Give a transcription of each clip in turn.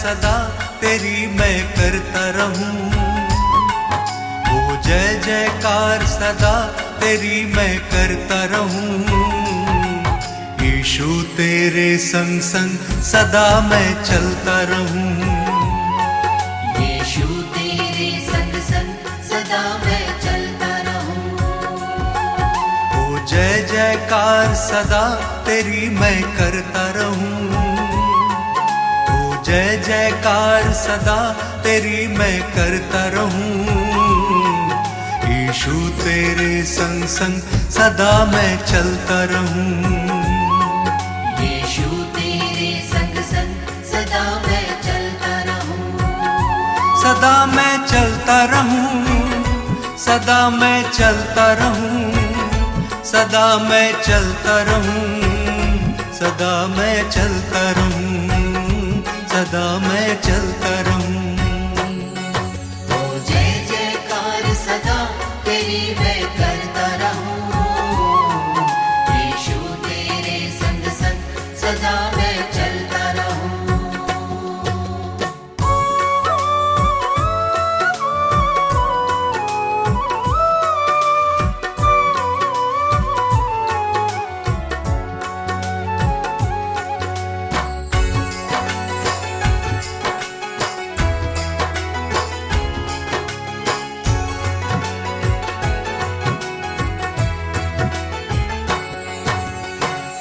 सदा तेरी मैं करता रहूं। ओ जय जयकार सदा तेरी मैं करता रहूं। यीशु तेरे संग संग सदा मैं चलता रहूं। यीशु तेरे संग संग सदा मैं चलता रहूं। ओ जय जयकार सदा तेरी मैं करता रहूं। ओ जय जयकार सदा तेरी मैं करता रहूं। यीशु तेरे संग संग सदा मैं चलता रहूं। यीशु तेरे संग संग सदा मैं चलता रहूं। सदा मैं चलता रहूं। सदा मैं चलता रहूं। सदा मैं चलता रहूं। सदा मैं चलता रहूं। सदा मैं चलता रहूं। ओ जय जयकार सदा तेरी मैं करता रहूं। यीशु तेरे संग संग सदा मैं चलता रहूं।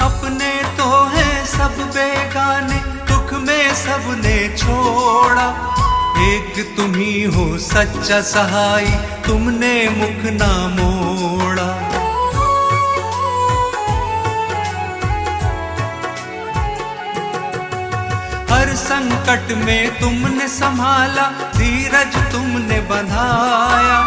अपने तो हैं सब बेगाने, दुख में सबने छोड़ा। एक तुम ही हो सच्चा सहाय, तुमने मुख ना मोड़ा। हर संकट में तुमने संभाला, धीरज तुमने बंधाया।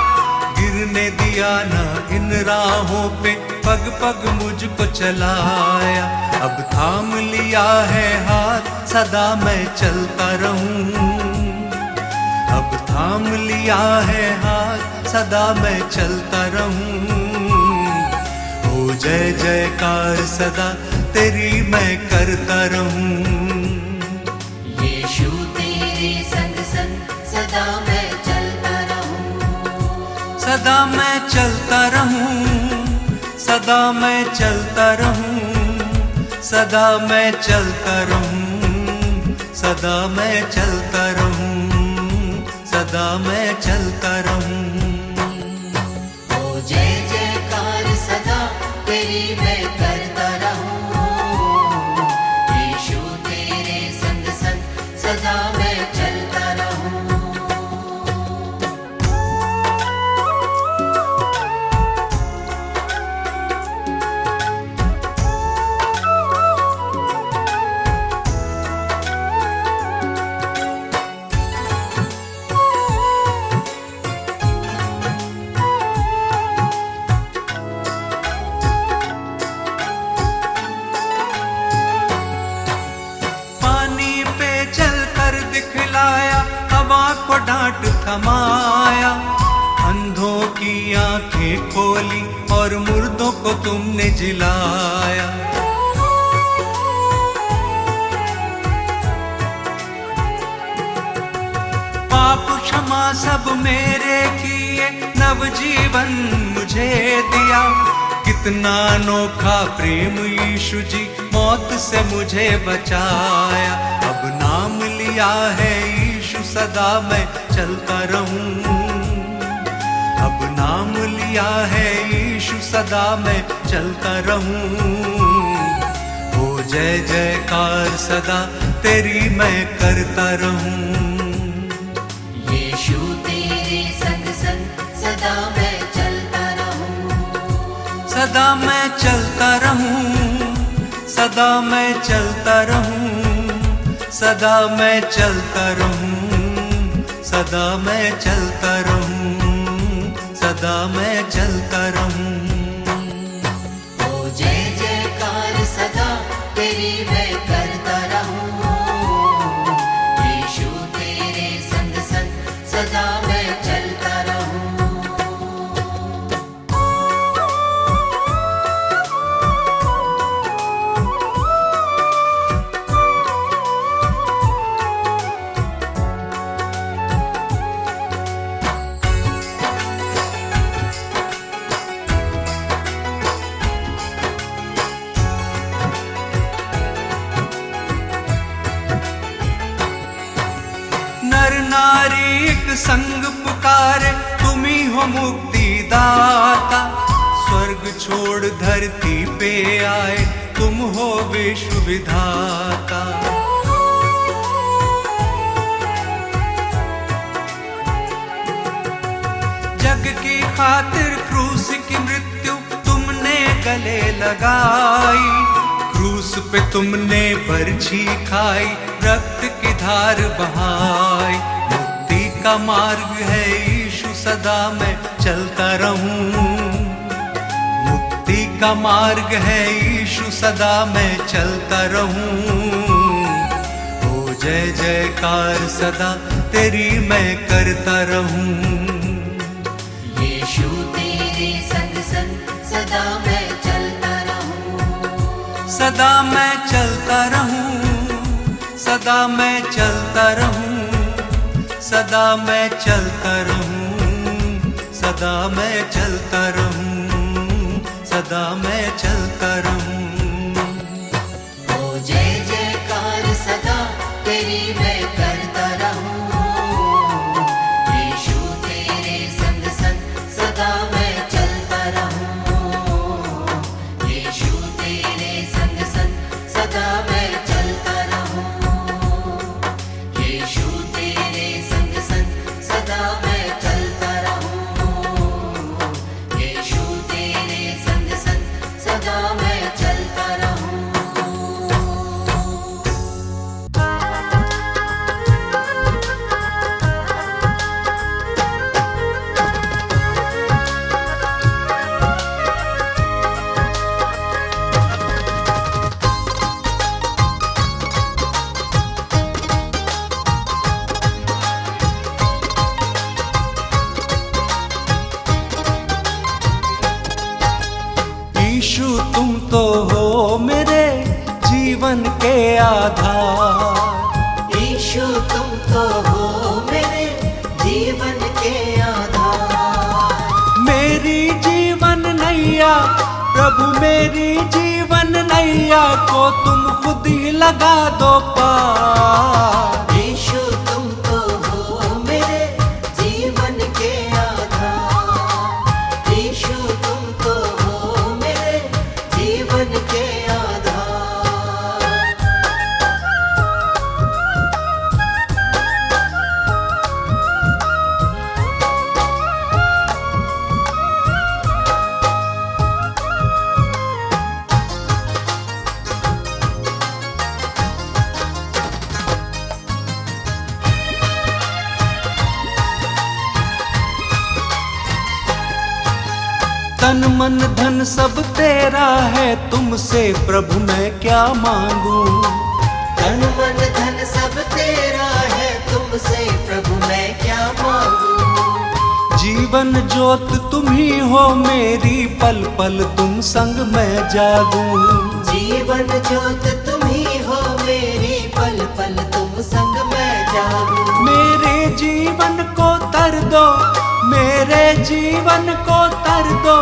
गिरने दिया ना इन राहों पे, पग पग मुझको चलाया। अब थाम लिया है हाथ, सदा मैं चलता रहूं। अब थाम लिया है हाथ, सदा मैं चलता रहूं। ओ जय जयकार सदा तेरी मैं करता रहूं। यीशु तेरे संग संग सदा मैं चलता रहूं। सदा मैं चलता रहूं। सदा मैं चलता रहूं। सदा मैं चलता रहूं। सदा मैं चलता रहूं। सदा मैं चलता रहूं। ओ जय जयकार सदा तेरी मैं करता रहूं। यीशु तेरे संग संग सदा मैं चलता रहूं। पानी पे चलकर दिखलाया, हवा को डांट थमाया। अंधों की आंखें खोली और मुर्दों को तुमने जिलाया। पाप क्षमा सब मेरे किए, नवजीवन मुझे दिया। कितना अनोखा प्रेम यीशु जी, मौत से मुझे बचाया। अब नाम लिया है यीशु, सदा मैं चलता रहूं। अब नाम लिया है यीशु, सदा मैं चलता रहूं। ओ जय जयकार सदा तेरी मैं करता रहूं। यीशु तेरे संग संग सदा मैं चलता रहूं। सदा मैं चलता रहूं। सदा मैं चलता रहूं। सदा मैं चलता रहूं। सदा मैं चलता रहूं। सदा मैं चलता रहूं। ओ जय जयकार सदा तेरी मैं करता रहूं। यीशु तेरे संग संग सदा मैं चलता रहूं। हो मुक्ति दाता, स्वर्ग छोड़ धरती पे आए, तुम हो विश्व विधाता। जग की खातिर क्रूस की मृत्यु तुमने गले लगाई, क्रूस पे तुमने बरछी खाई, रक्त की धार बहाई। मुक्ति का मार्ग है यीशु, सदा मैं चलता रहूं। मुक्ति का मार्ग है यीशु, सदा मैं चलता रहूं। ओ जय जयकार सदा तेरी मैं करता रहूं। यीशु तेरे संग संग सदा मैं चलता रहूं। सदा मैं चलता रहूं, सदा मैं चलता रहूं, सदा मैं चलता रहूं, सदा मैं चलता रहूं, सदा मैं चलता रहूं। ओ जय जयकार सदा तेरी मैं करता रहूं। यीशु तेरे संग संग सदा मैं चलता रहूं। यीशु तेरे संग संग सदा मैं चलता रहूं। यीशु तेरे संग संग सदा मैं चलता रहूं। यीशु तेरे संग संग सदा मैं चलता रहूं। यीशु तुम तो हो मेरे जीवन के आधार। यीशु तुम तो हो मेरे जीवन के आधार। मेरी जीवन नैया प्रभु, मेरी जीवन नैया को तुम खुद ही लगा दो पार। यीशु तुम तो हो मेरे जीवन के आधार। यीशु तुम तो हो मेरे जीवन के आधार। तन मन धन सब तेरा है, तुमसे प्रभु मैं क्या मांगू। तन मन धन सब तेरा है, तुमसे प्रभु मैं क्या मांगू। जीवन ज्योत तुम ही हो मेरी, पल पल तुम संग मैं जागू। जीवन ज्योत तुम ही हो मेरी, पल पल तुम संग मैं जागू। मेरे जीवन को तर दो, मेरे जीवन को तर दो,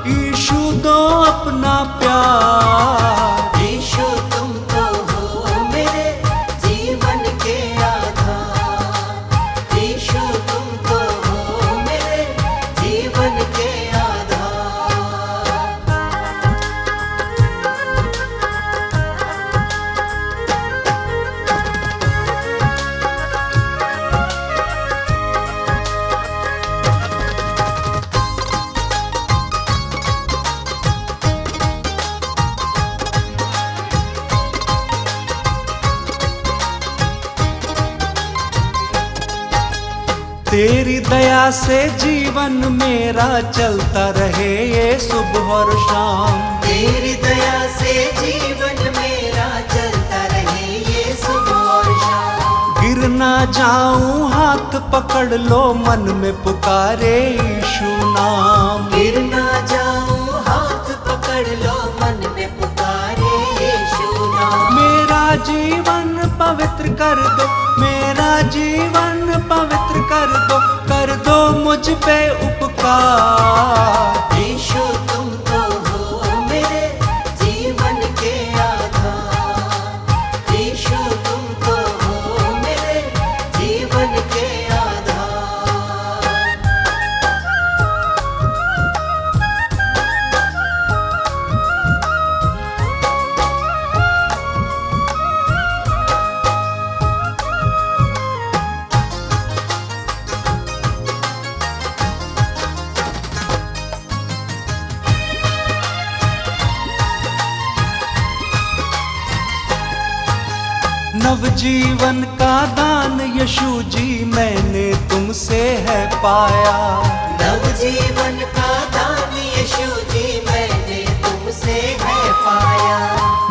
यीशु दो अपना प्यार। यीशु तुम तो हो मेरे जीवन के आधार। यीशु तुम तो हो मेरे जीवन के आधार। तेरी दया से जीवन मेरा चलता रहे ये सुबह और शाम। तेरी दया से जीवन मेरा चलता रहे ये सुबह और शाम। गिर ना जाऊं हाथ पकड़ लो, मन में पुकारे यीशु नाम। गिर ना जाऊं हाथ पकड़ लो, मन में पुकारे यीशु नाम। मेरा जीवन पवित्र कर दो, मेरा जीवन पवित्र कर दो मुझ पे उपकार। यीशु तुम तो हो मेरे जीवन के आधार। यीशु तुम तो हो मेरे जीवन के आधार। नवजीवन का दान यीशु जी मैंने तुमसे है पाया। नवजीवन का दान यीशु जी मैंने तुमसे है पाया।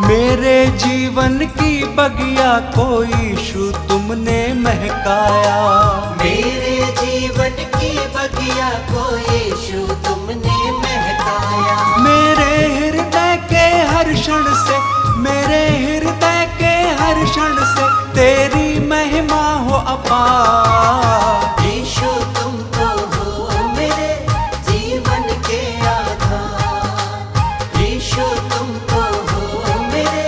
मेरे जीवन की बगिया को यीशु तुमने महकाया। मेरे जीवन की बगिया को यीशु तुमने महकाया। मेरे हृदय के हर क्षण से, मेरे हृदय के हर क्षण से तेरी महिमा हो अपार। यीशु तुम तो हो मेरे जीवन के आधार। यीशु तुम तो हो मेरे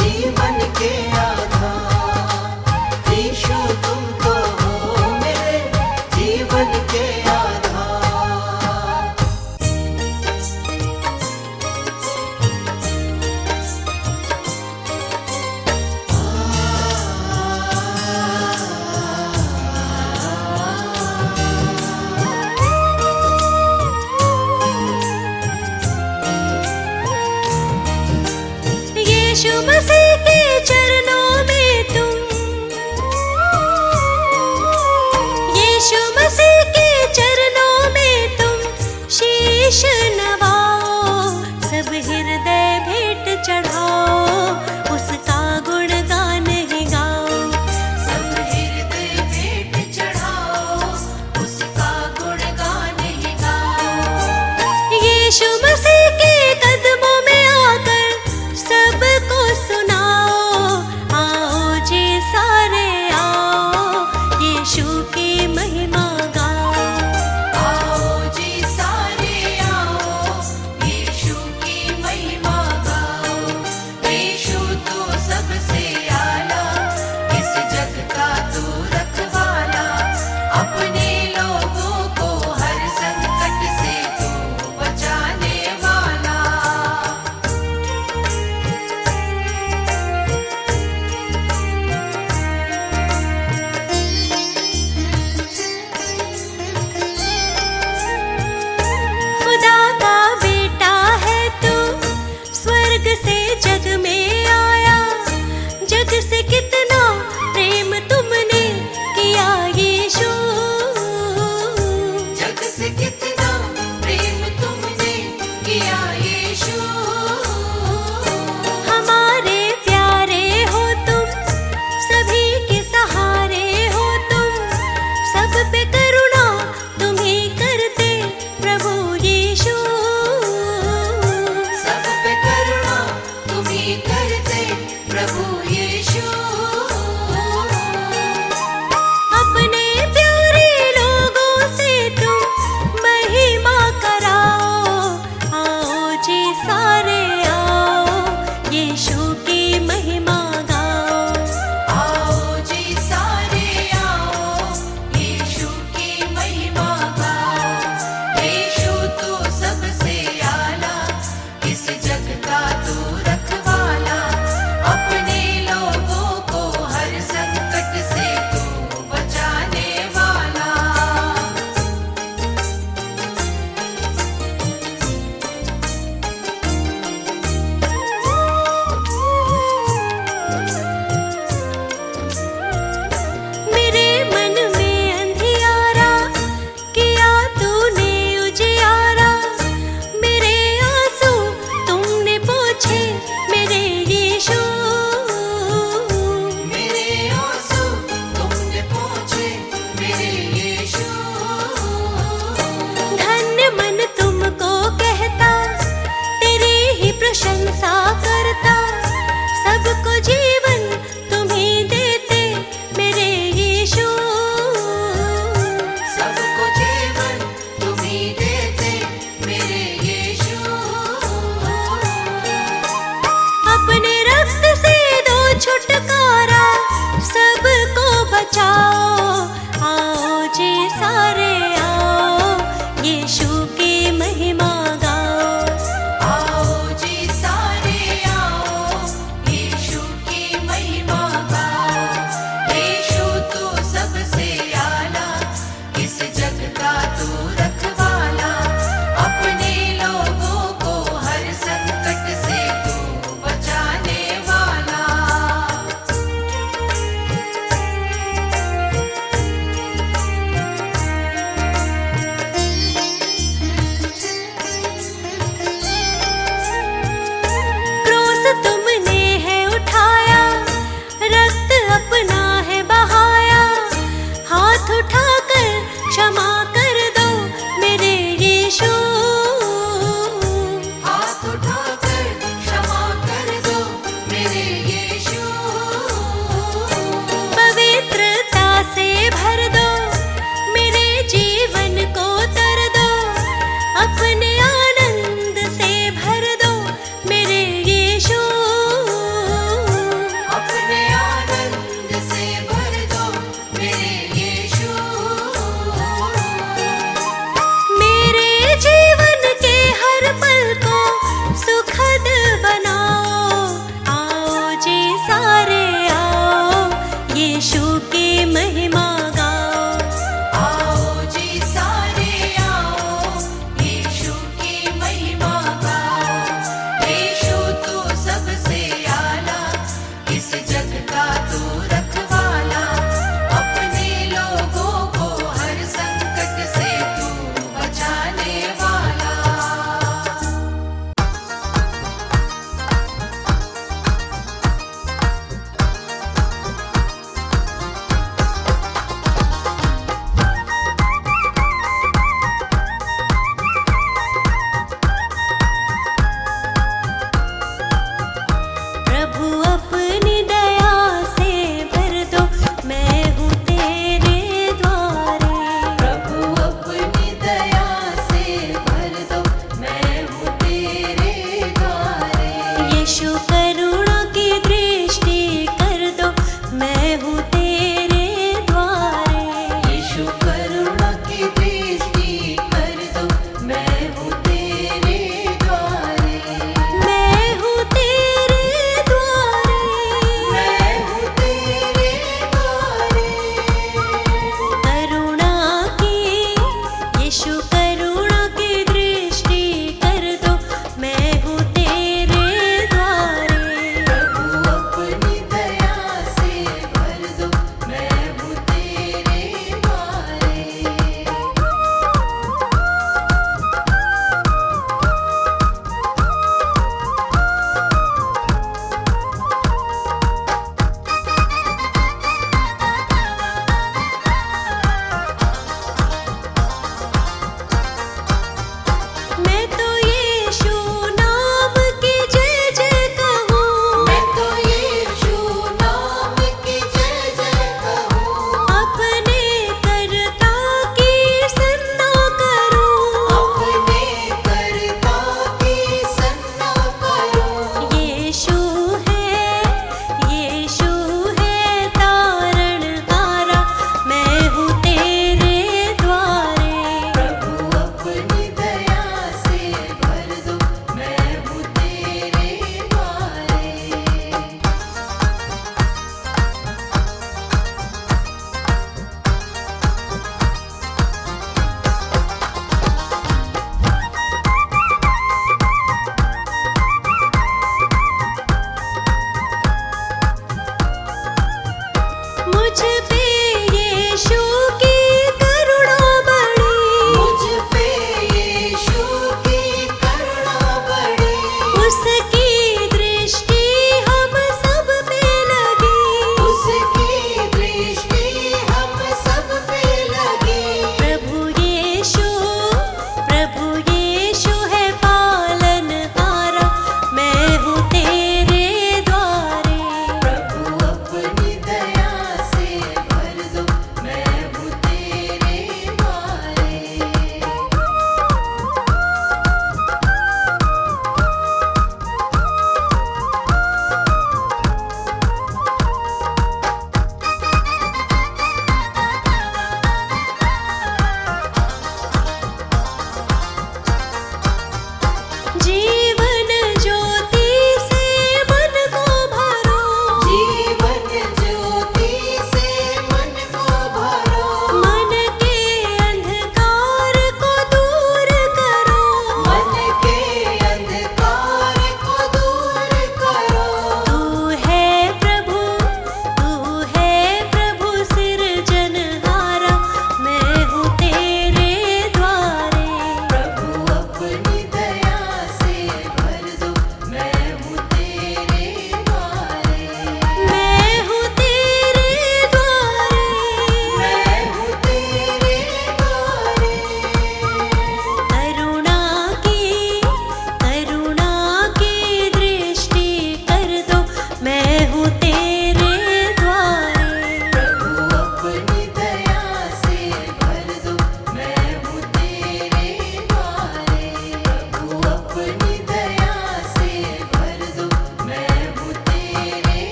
जीवन के आधार। यीशु तुम तो हो मेरे जीवन के आधार।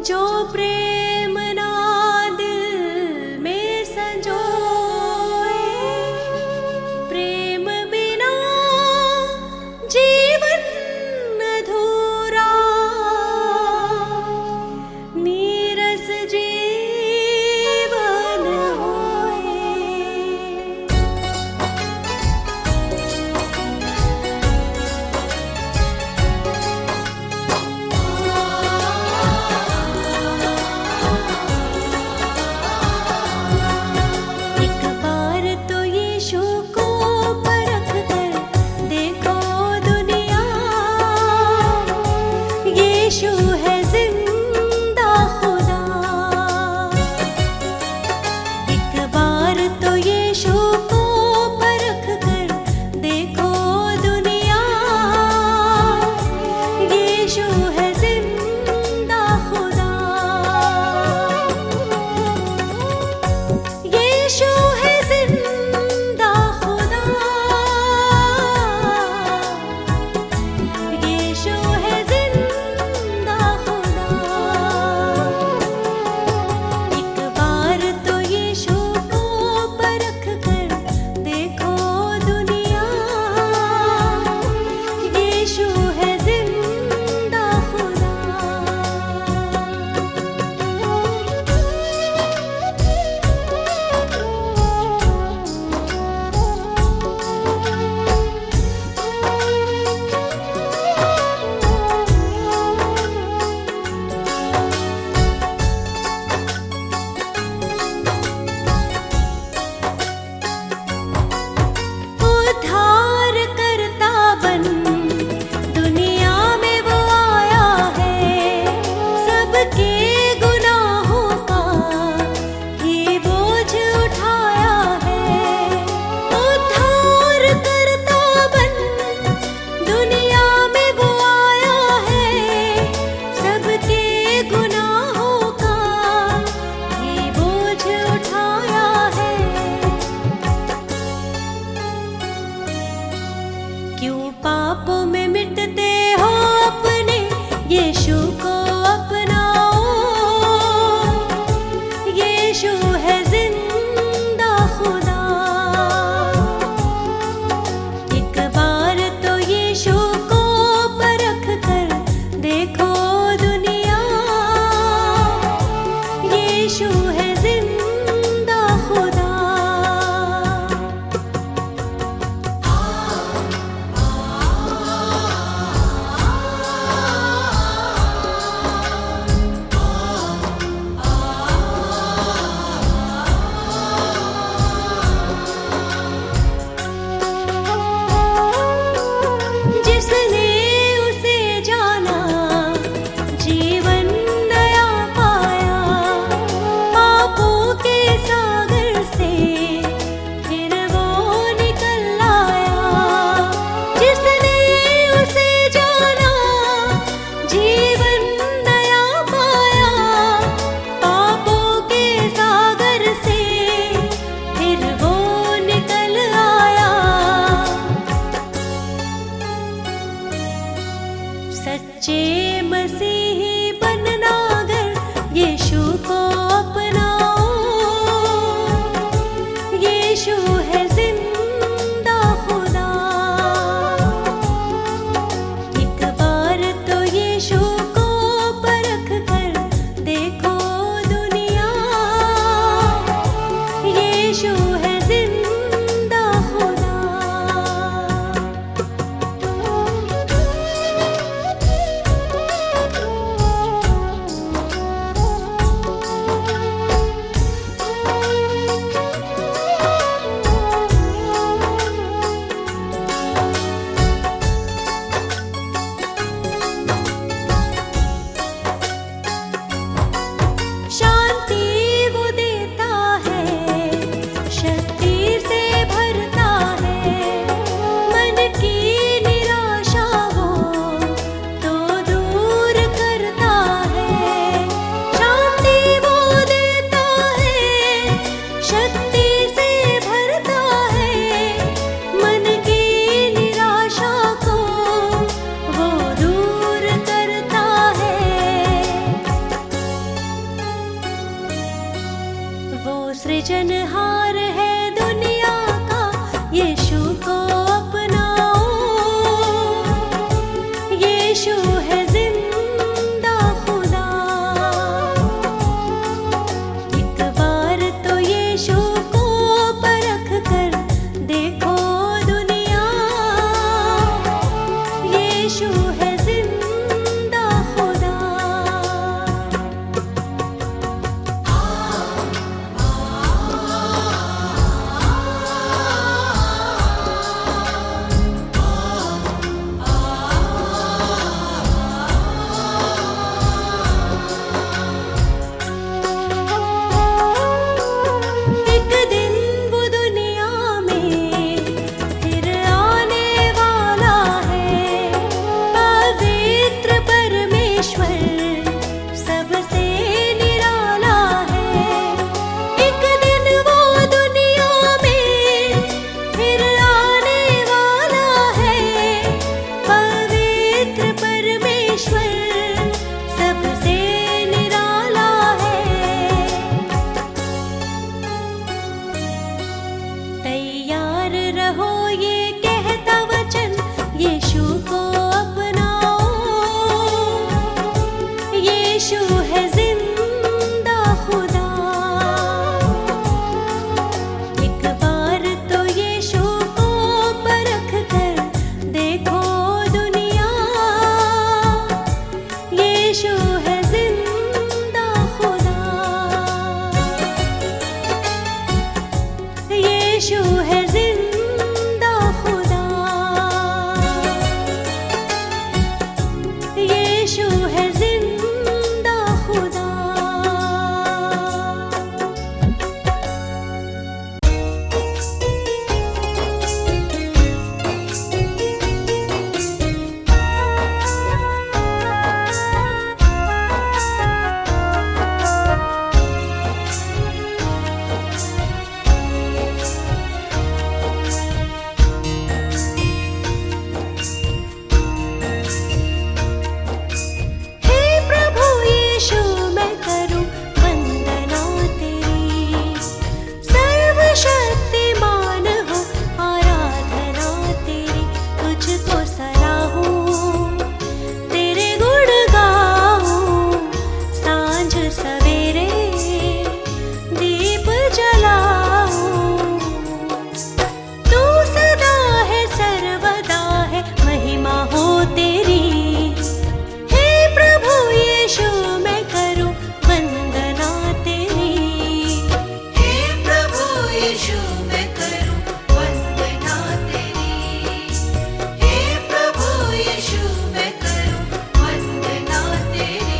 जो प्रेम ना दिल में संजोए, प्रेम बिना जीवन अधूरा, नीरस जीवन होए। सृजनहार है दुनिया का, यीशु को अपनाओ। यीशु है जिंदा खुदा। एक बार तो यीशु को परख कर देखो दुनिया, यीशु है जिंदा खुदा। एक दिन वो दुनिया में फिर आने वाला है, पवित्र परमेश्वर सबसे निराला है। एक दिन वो दुनिया में फिर आने वाला है, पवित्र परमेश्वर सबसे निराला है। तैयार रहो ये कहता वचन, यीशु को अपनाओ। यीशु है जिंदा खुदा। एक बार तो यीशु को परख कर देखो दुनिया, यीशु है जिंदा खुदा। यीशु है जिंदा खुदा। यीशु है जिंदा खुदा। हे प्रभु यीशु मैं करूं वंदना तेरी, सर्वशक्तिमान हो आराधना तेरी। तुझको सराहूं, तेरे गुण गाऊं, सांझ सवेरे दीप जलाऊं। तू सदा है सर्वदा है, महिमा हो तेरी। हे प्रभु यीशु मैं करूं वंदना तेरी। हे प्रभु यीशु मैं करूं वंदना तेरी। हे प्रभु यीशु मैं करूं वंदना तेरी।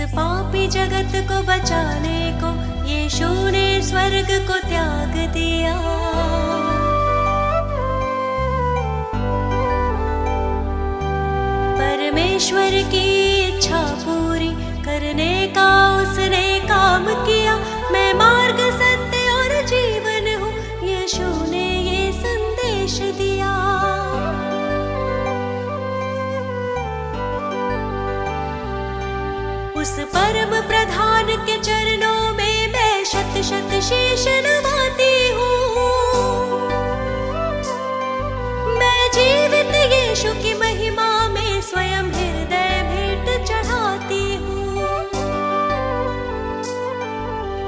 पापी जगत को बचाने को यीशु ने स्वर्ग को त्याग दिया। परमेश्वर की इच्छा पूरी करने का उसने काम किया। मैं मार्ग, सत्य और जीवन हूँ, यीशु ने ये संदेश दिया। उस परम प्रधान के चरणों में मैं शत शत शीश नवाती हूँ। मैं जीवित यीशु की महिमा में स्वयं हृदय भेंट चढ़ाती हूँ।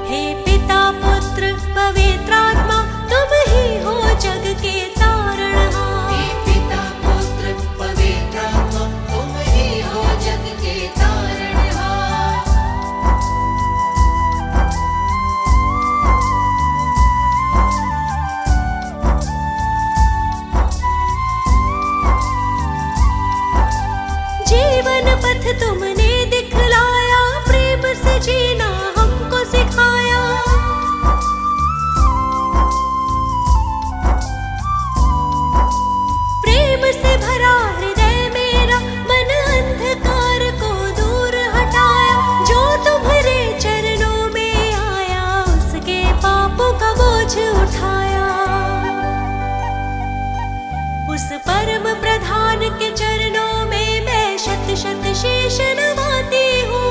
हे पिता, पुत्र, पवित्र आत्मा, तुम ही हो जग के तारणहार। हे पिता, पुत्र, पवित्र आत्मा, तुम ही हो जग के तारणहार। जीवन पथ तुमने दिखलाया, प्रेम से जीना हमको सिखाया। प्रेम से भरा हृदय मेरा, मन अंधकार को दूर हटाया। जो तुम्हारे चरणों में आया, उसके पापों का बोझ उठाया। उस परम प्रधान के चरणों में मैं शत शत शीश नवाती हूँ।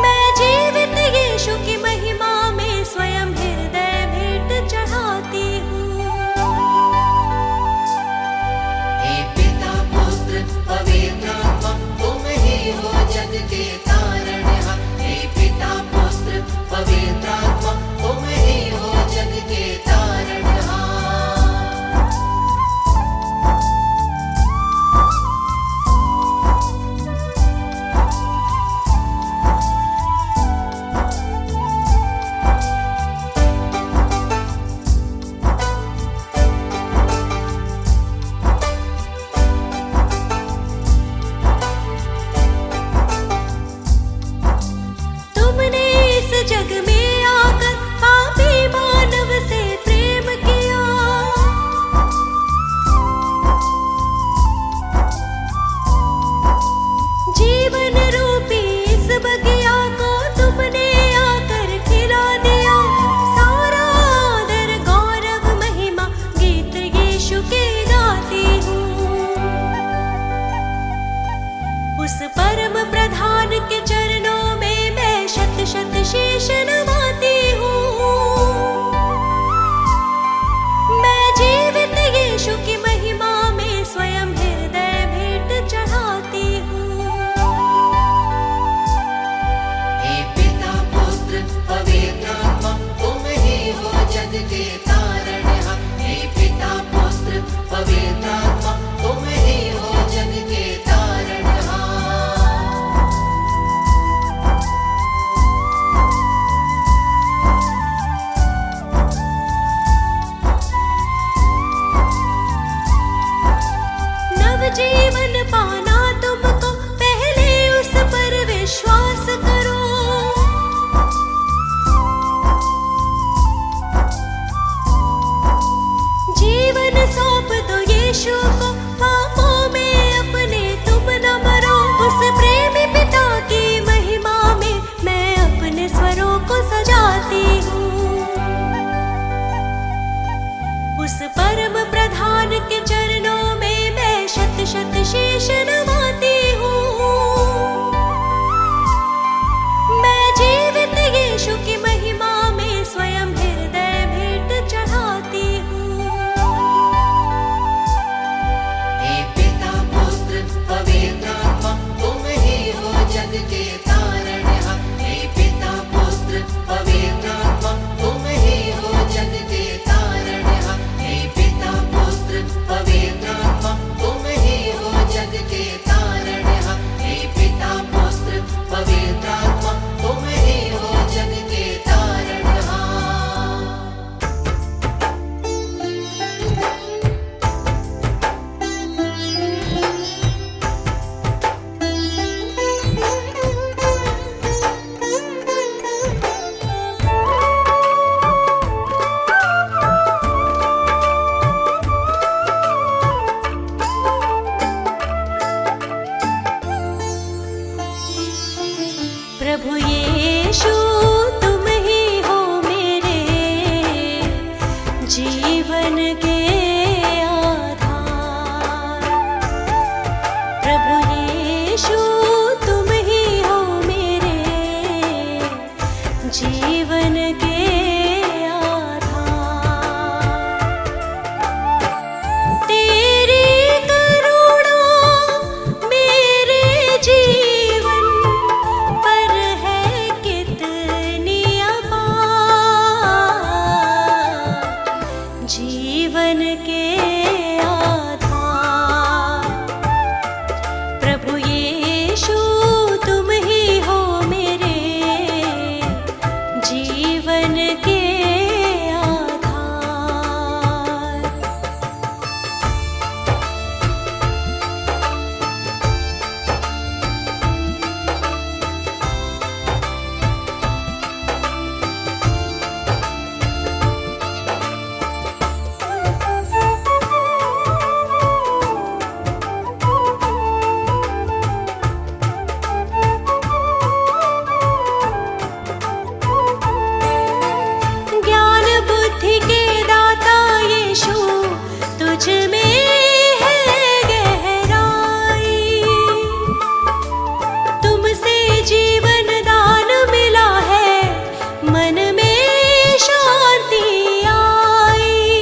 मैं जीवित यीशु की महिमा में स्वयं हृदय भेंट चढ़ाती हूँ। हे पिता, पुत्र, पवित्र आत्मा, तुम ही हो जग के तारणहार। हे पिता, पुत्र, पवित्र आत्मा, तुम ही हो जग के तारणहार। तुमने इस जग में आकर पापी मानव से प्रेम किया। जीवन रूपी इस बगिया को तुमने आकर खिला दिया। सारा आदर, गौरव, महिमा, गीत यीशु के गाती हूँ। उस परम प्रधान के चरणों में मैं शत शत शीश नवाती हूँ। मैं जीवित यीशु की महिमा में स्वयं हृदय भेंट चढ़ाती हूँ। हे पिता, पुत्र, पवित्र आत्मा, तुम ही हो जग के तारणहार। हे पिता, पुत्र, पवित्र आत्मा, तुम ही हो जग के तारणहार। नव जीवन पाना तुमको, पहले उस पर विश्वास करो। जीवन सौंप दो यीशु को, पापों में अपने तुम न मरो। उस प्रेमी पिता की महिमा में मैं अपने स्वरों को सजाती हूँ। उस परम प्रधान के चरणों में मैं शत शत शीश नवाती हूँ। मैं जीवित यीशु की महिमा में स्वयं हृदय भेंट चढ़ाती हूँ। हे पिता, पुत्र, पवित्र आत्मा, तुम ही हो जग के तारणहार। हे पिता, पुत्र, पवित्र आत्मा, तुम ही हो जग के तारणहार। हे पिता, पुत्र, पवित्र जीवन के आधार। प्रभु यीशु तुम ही हो मेरे जीवन के जीवन के आधार। प्रभु यीशु तुम ही हो मेरे जीवन के आधार। तुझ में है गहराई, तुमसे जीवन दान मिला है, मन में शांति आई।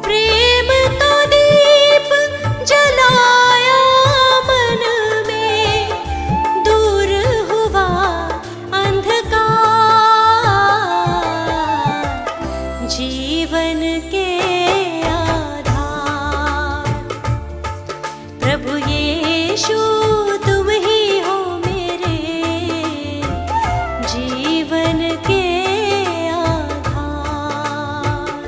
प्रेम का दीप जलाया मन में, दूर हुआ अंधकार। जीवन के आधार। प्रभु यीशु तुम ही हो मेरे जीवन के आधार।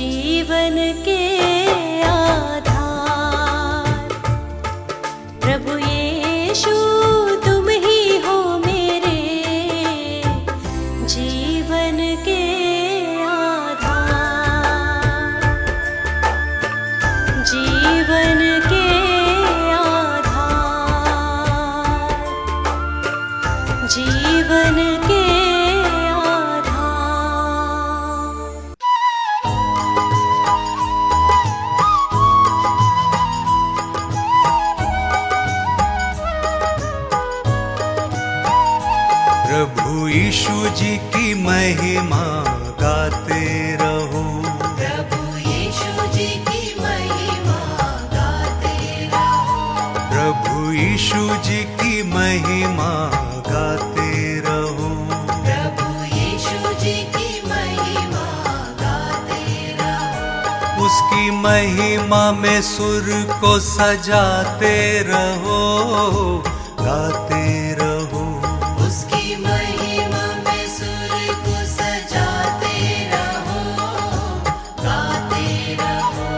जीवन के आधार। प्रभु यीशु तुम ही हो मेरे जीवन के आधार। जीवन के आधार। जीवन के प्रभु यीशु जी की महिमा गाते रहो। प्रभु यीशु जी की महिमा गाते रहो। प्रभु यीशु जी की महिमा गाते रहो। प्रभु यीशु जी की महिमा गाते रहो। उसकी महिमा में सुर को सजाते रहो, गाते रहो। उसकी महिमा में सुर को सजाते रहो, गाते रहो।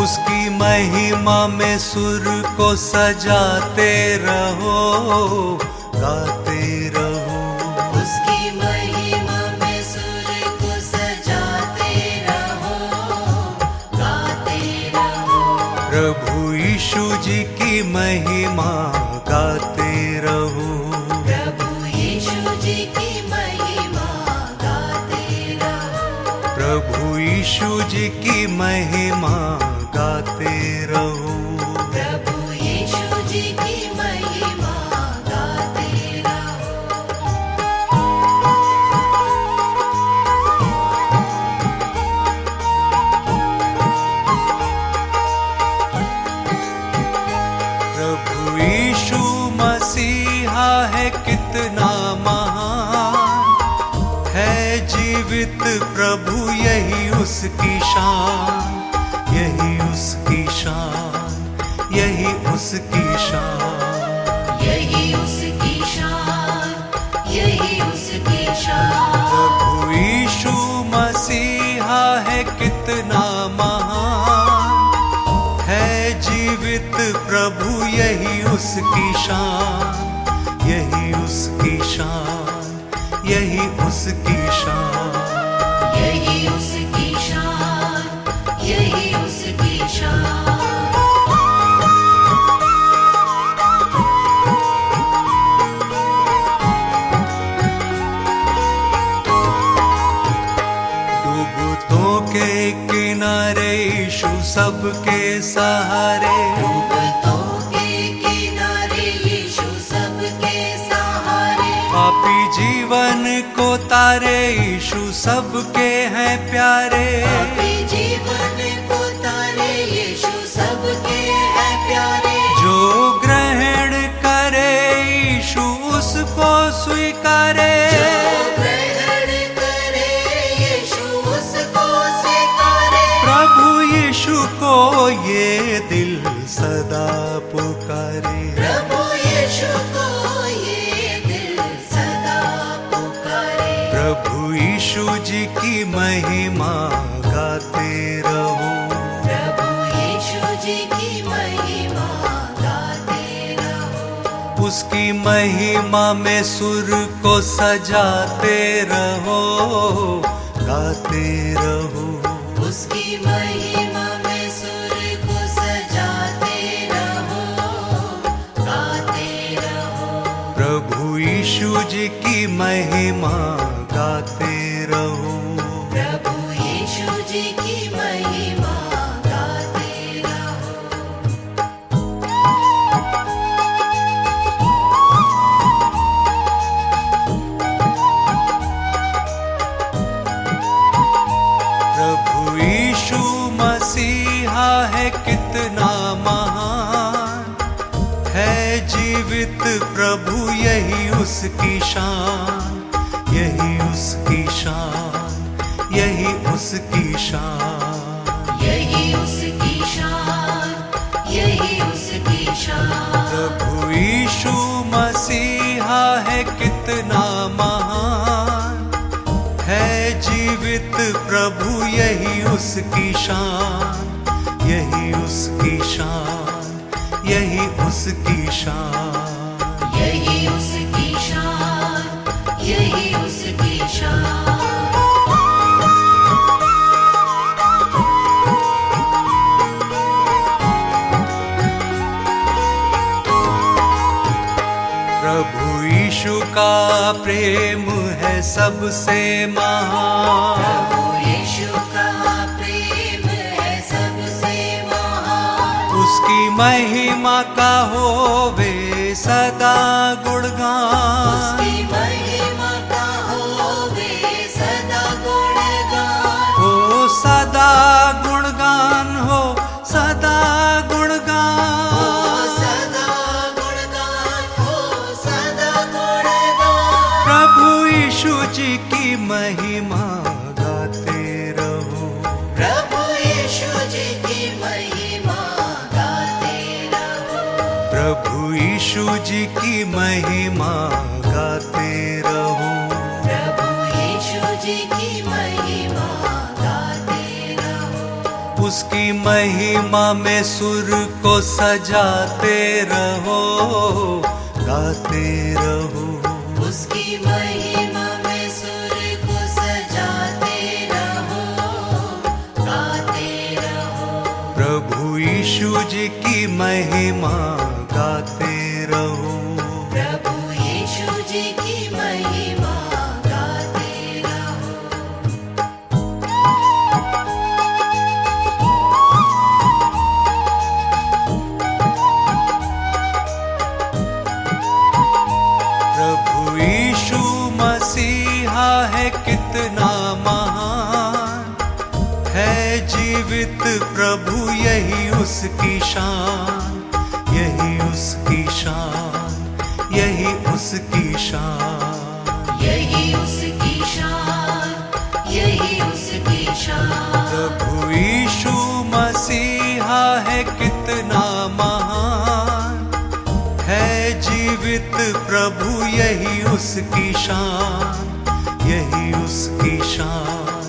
उसकी महिमा में सुर को सजाते रहो, गाते रहो। उसकी महिमा में सुर को सजाते रहो, गाते रहो। प्रभु यीशु जी की महिमा गाते रहो। प्रभु यीशु जी की महिमा गाते रहो। प्रभु यीशु जी की महिमा गाते रहो। प्रभु यीशु जी की महिमा गाते रहो। उसकी शान, यही उसकी शान, यही उसकी शान, यही उसकी शान, यही उसकी शान। प्रभु यीशु मसीहा है कितना महान, है जीवित प्रभु, यही उसकी शान, यही उसकी शान, यही उसकी शान, यही उसकी शान, यही उसकी शान। डूबतों के किनारे यीशु सबके सहारे, डूबतों के किनारे यीशु सबके सहारे। पापी जीवन को तारे यीशु सबके हैं प्यारे, पापी जीवन को तारे यीशु सबके हैं प्यारे। जो ग्रहण करे यीशु उसको स्वीकारे, जो ग्रहण करे यीशु उसको स्वीकारे। प्रभु यीशु को ये दिल सदा पुकारे, प्रभु यीशु को ये दिल सदा पुकारे। प्रभु यीशु जी की महिमा गाते रहो, प्रभु यीशु जी की महिमा गाते रहो। उसकी महिमा में सुर को सजाते रहो, गाते रहो, उसकी महिमा में सुर को सजाते रहो, गाते रहो। प्रभु यीशु जी की महिमा गाते रहो। प्रभु यीशु जी की महिमा गाते रहो। प्रभु यीशु मसीहा है कितना महान, है जीवित प्रभु, यही उसकी शान, यही उसकी शान, यही उसकी शान, यही उसकी शान, यही उसकी शान। प्रभु यीशु मसीहा है कितना महान, है जीवित प्रभु, यही उसकी शान, यही उसकी शान, यही उसकी शान, यही उसकी शान, यही उसकी शान। प्रभु यीशु का प्रेम है सबसे महान, प्रभु यीशु का प्रेम है सबसे महान। उसकी महिमा का होवे सदा गुणगान, उसकी महिमा का होवे सदा गुणगान। हो सदा गुणगान, हो सदा गुणगान, सदा गुणगान हो, सदा गुणगान। प्रभु यीशु जी की महिमा गाते रहो, प्रभु यीशु जी की महिमा गाते रहो। प्रभु यीशु जी की महिमा गाते रहो। प्रभु यीशु जी की महिमा गाते रहो। उसकी महिमा में सुर को सजाते रहो, गाते रहो, उसकी महिमा में सुर को सजाते रहो, गाते रहो। प्रभु यीशु जी की महिमा गाते रहो। प्रभु यीशु जी की महिमा गाते रहो। प्रभु यीशु मसीहा है कितना महान, है जीवित प्रभु, यही उसकी शान, यही उसकी शान, यही उसकी शान, यही उसकी शान, यही उसकी शान। उसकी शान, यही उसकी शान,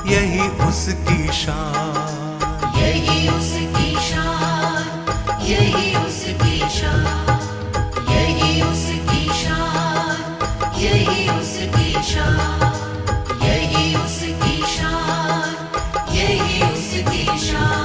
यही उसकी शान, यही उसकी शान, यही उसकी शान, यही उसकी शान, यही उसकी शान, यही उसकी शान, यही उसकी शान।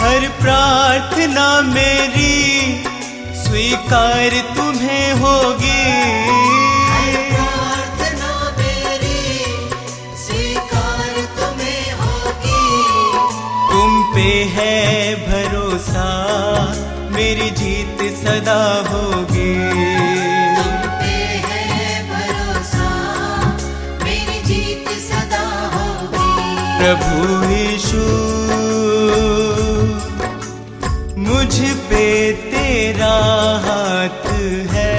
हर प्रार्थना मेरी स्वीकार तुम्हें होगी, प्रार्थना मेरी स्वीकार तुम्हें होगी। तुम पे है भरोसा, मेरी जीत सदा होगी। तुम पे है भरोसा, मेरी जीत सदा होगी। प्रभु यीशु मुझ पे तेरा हाथ है,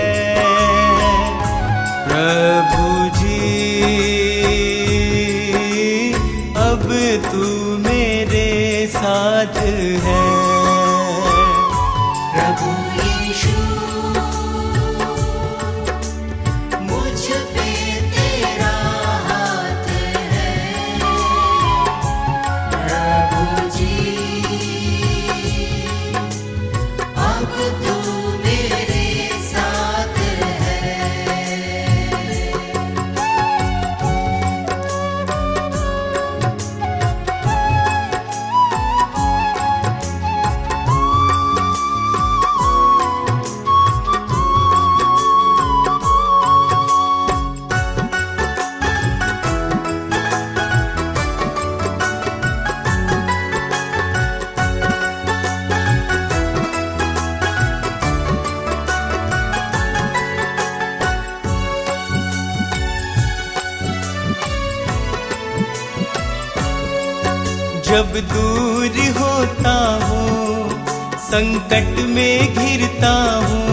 प्रभु जी अब तू मेरे साथ है। प्रभु यीशु मुझ पे तेरा हाथ है, प्रभु जी अब तू मेरे साथ है। जब दूर होता हूँ, संकट में घिरता हूँ,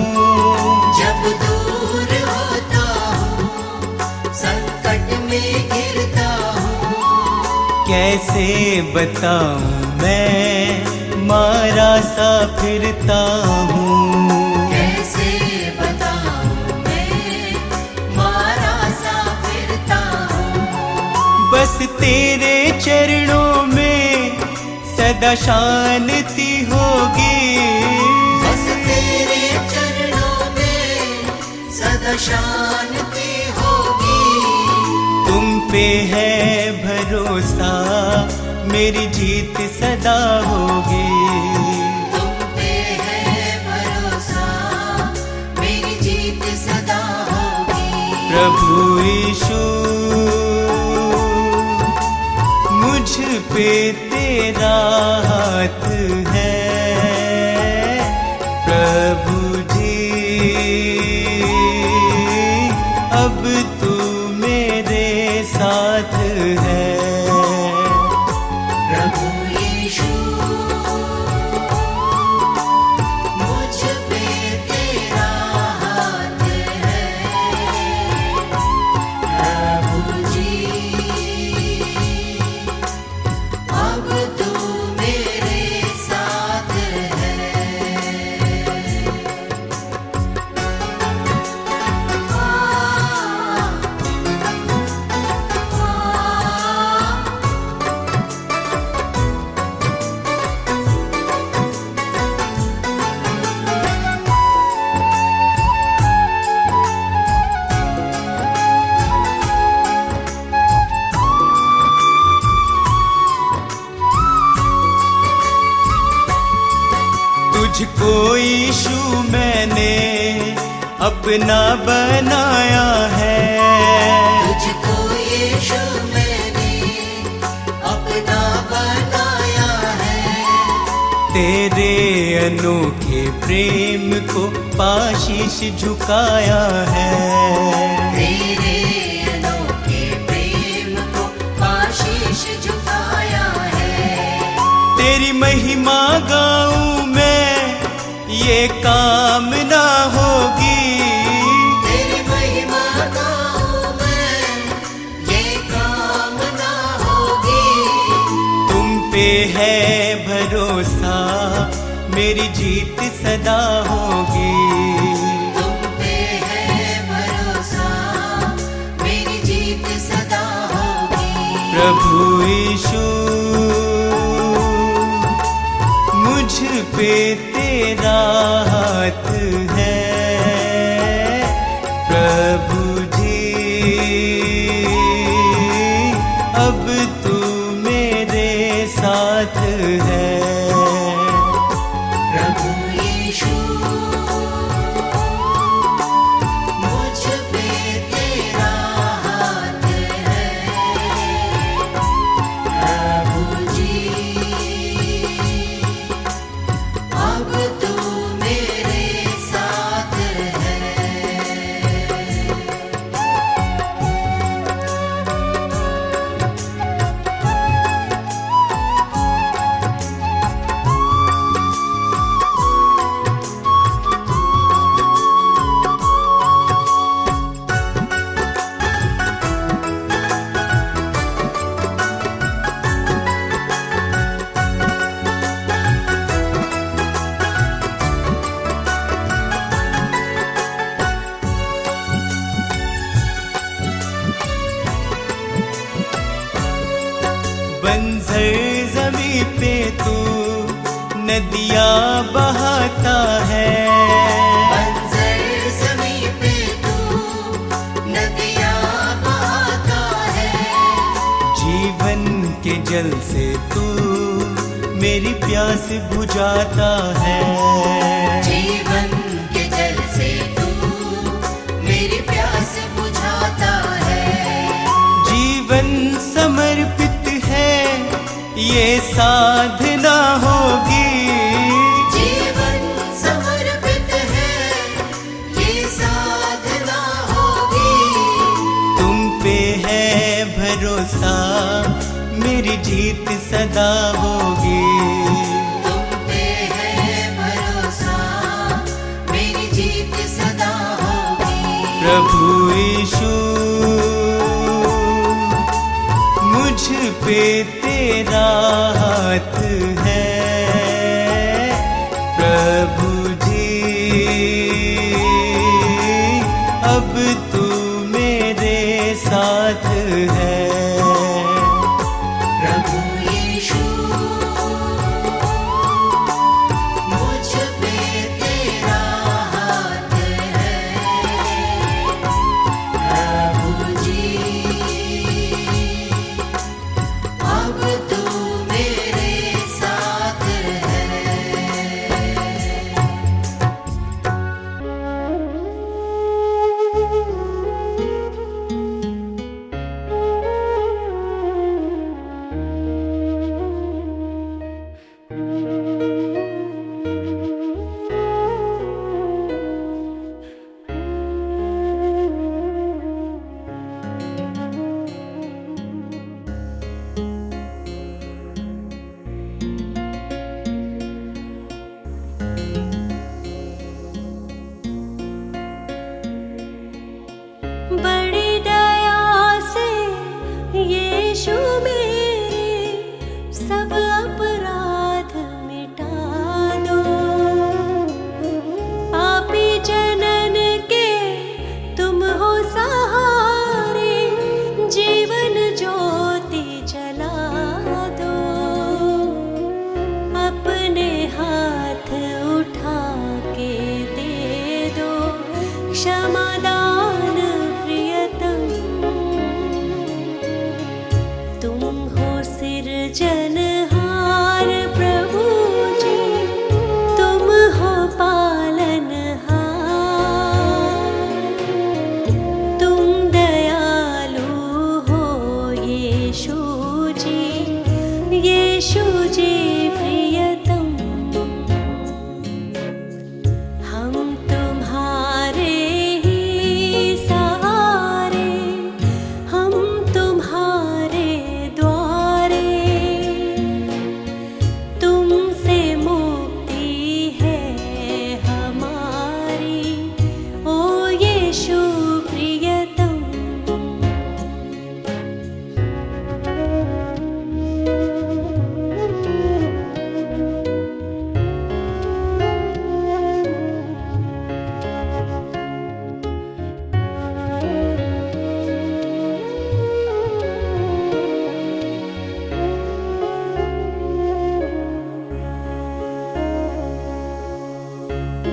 जब दूर होता हूँ, संकट में घिरता हूँ। कैसे बताऊँ मैं मारा सा फिरता हूँ। कैसे बताऊँ मैं मारा सा फिरता हूँ। बस तेरे चरणों में सदा शांति होगी, बस तेरे चरणों में सदा शांति होगी। तुम पे है भरोसा, मेरी जीत सदा होगी। तुम पे है भरोसा, मेरी जीत सदा होगी। प्रभु यीशु मुझ पे तेरा हाथ है, प्रभु जी अब तू मेरे साथ है। प्रभु यीशु मुझ पे तेरा हाथ है, प्रभु जी अब तू मेरे साथ तुझको यीशु मैंने अपना बनाया है, तुझको यीशु मैंने अपना बनाया है। तेरे अनोखे प्रेम को पाशीश झुकाया है, तेरे अनोखे प्रेम को पाशीश झुकाया है। तेरी महिमा गाऊं मैं ये कामना होगी, तेरी महिमा गाऊं मैं ये कामना होगी। तुम पे है भरोसा मेरी जीत सदा होगी, तुम पे है भरोसा मेरी जीत सदा होगी। प्रभु यीशु मुझ पे तेरा हाथ है, प्रभु जी अब तू मेरे साथ है। प्रभु यीशु मुझ पे तेरा हाथ है, प्रभु जी अब तू मेरे साथ है। बंजर जमी पे तू नदियाँ बहाता है, बंजर ज़मीं पे तू नदियाँ बहाता है। जीवन के जल से तू मेरी प्यास बुझाता है, जीवन के जल से तू मेरी प्यास बुझाता है। जीवन समर्पित है ये साधना होगी, जीवन समर्पित है ये साधना होगी। तुम पे है भरोसा मेरी जीत सदा होगी, तुम पे है भरोसा मेरी जीत सदा होगी। प्रभु यीशु मुझ पे तेरा हाथ है, प्रभु जी अब तू मेरे साथ है। प्रभु यीशु मुझ पे तेरा हाथ है, प्रभु जी अब तू मेरे साथ है। बड़ी दया से यीशु मेरे सब अपराध मिटा दो। पापी जनन के तुम हो सहारे, जीवन ज्योति जला दो। अपने हाथ उठा के दे दो क्षमादान प्रियतम। तुम हो सिरजनहार प्रभु जी, तुम यीशु जी प्रियतम, हम तुम्हारे ही सहारे, हम तुम्हारे द्वारे, तुमसे मुक्ति है हमारी, ओ यीशु प्रियतम।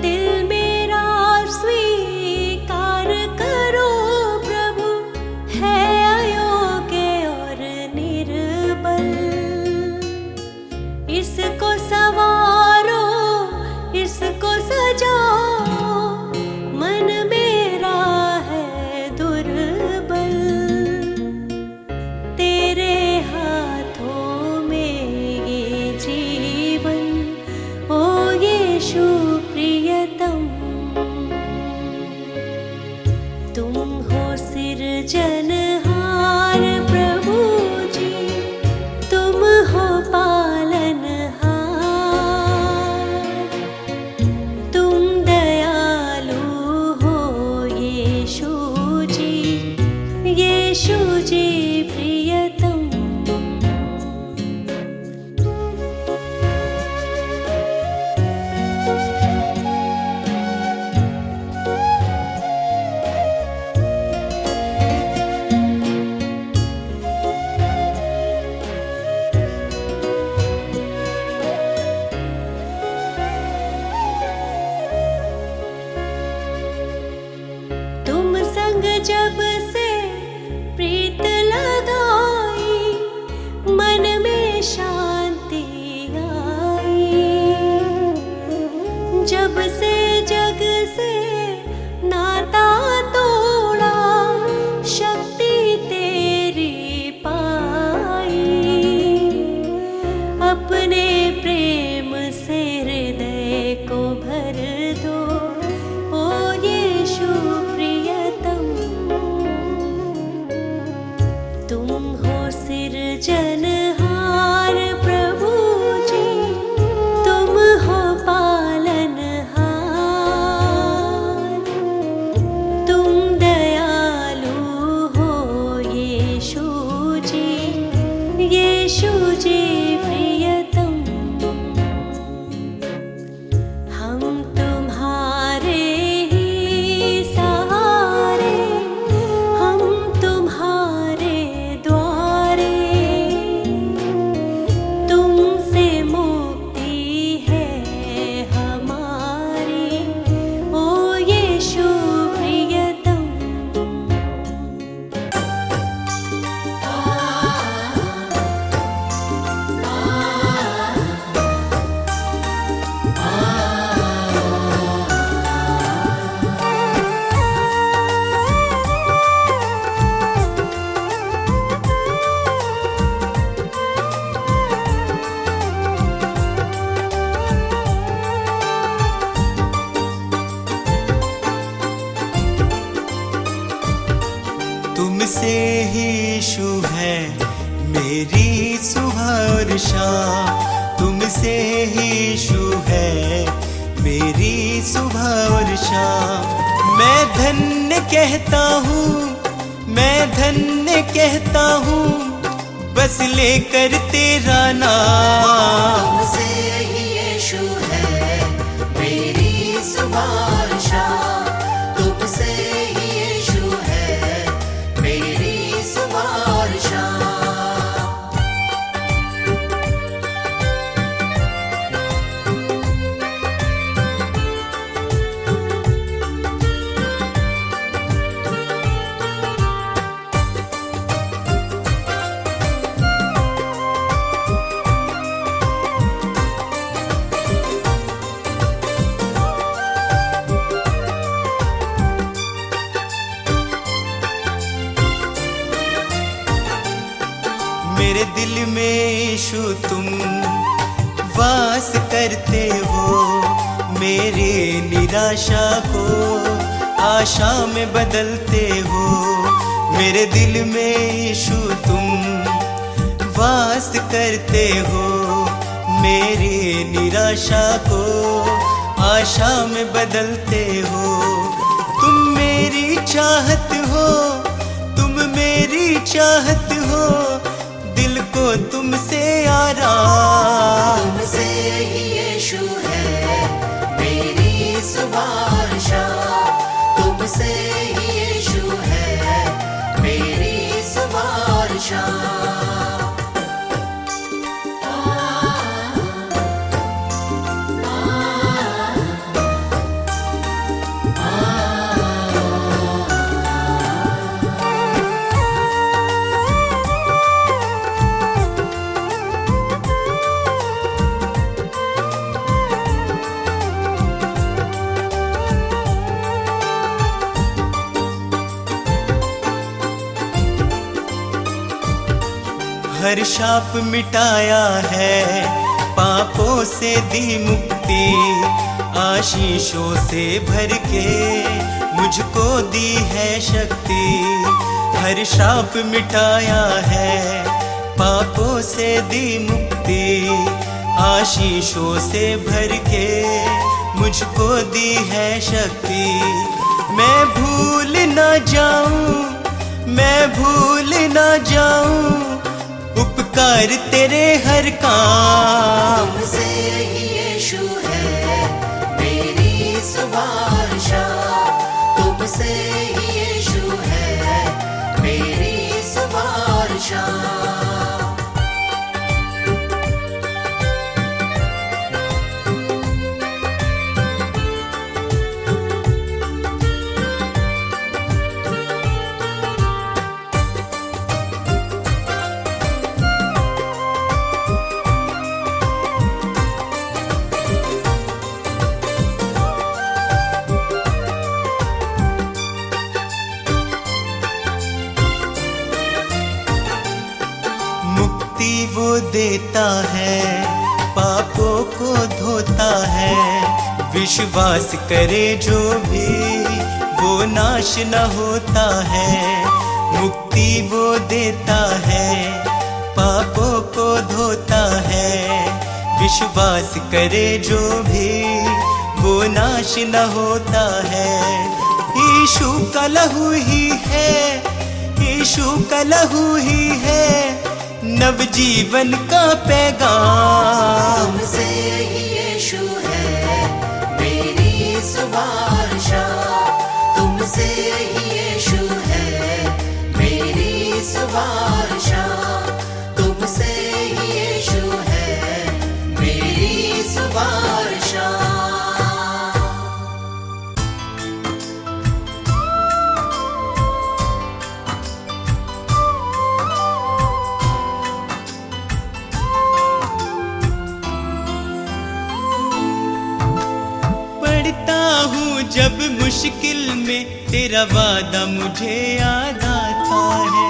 दिल मेरा स्वीकार करो प्रभु, है अयोग्य और निर्बल, इसको संवारो, इसको सजाओ, मन मेरा है दुर्बल, तेरे हाथों में ये जीवन, ओ यीशु प्रियतम। तुम हो सिरजनहार प्रभु जी, तुम हो पालनहार, तुम दयालु हो यीशु जी, यीशु जी प्रियतम। तुम संग जब से प्रीत लगाई, मन में शांति आई, जब से जग से नाता तोड़ा, शक्ति तेरी पाई, अपने प्रेम से हृदय को भर दो, ओ यीशु प्रियतम। तुम हो सिरजनहार प्रभु जी, तुम हो पालनहार, तुम दयालु हो यीशु जी, यीशु जी प्रियतम। हम तुम्हारे ही सहारे, हम तुम्हारे द्वारे, तुमसे मुक्ति है हमारी, ओ यीशु प्रियतम। तुमसे ही यीशु है मेरी सुबह और शाम, तुमसे ही यीशु है मेरी सुबह और शाम। मैं धन्य कहता हूँ, मैं धन्य कहता हूँ, बस लेकर तेरा नाम। तुमसे ही यीशु है मेरी सुबह और शाम, तुमसे ही यीशु है मेरी सुबह और शाम। दिल में यीशु तुम वास करते हो, मेरे निराशा को आशा में बदलते हो। मेरे दिल में यीशु तुम वास करते हो, मेरी निराशा को आशा में बदलते हो। तुम मेरी चाहत हो, तुम मेरी चाहत हो, दिल को तुमसे आराम। तुमसे ही यीशु है मेरी सुवारशा, तुमसे ही यीशु है मेरी सुवारशा। हर शाप मिटाया है, पापों से दी मुक्ति, आशीषों से भर के मुझको दी है शक्ति। हर शाप मिटाया है, पापों से दी मुक्ति, आशीषों से भर के मुझको दी है शक्ति। मैं भूल ना जाऊं, मैं भूल ना जाऊं उपकार तेरे हर काम। तुमसे ही यीशु है मेरी सुवारशा, तुमसे ही यीशु है मेरी सुवारशा। वो देता है, पापों को धोता है, विश्वास करे जो भी वो नाश न होता है। मुक्ति वो देता है, पापों को धोता है, विश्वास करे जो भी वो नाश न होता है। यीशु का लहू ही है, यीशु का लहू ही है नव जीवन का पैगाम। तुमसे ही यीशु है मेरी सुवारशा, तुमसे ही यीशु है मेरी सुवारशा, तुमसे ही यीशु है मेरी सुवारशा। जब मुश्किल में तेरा वादा मुझे याद आता है,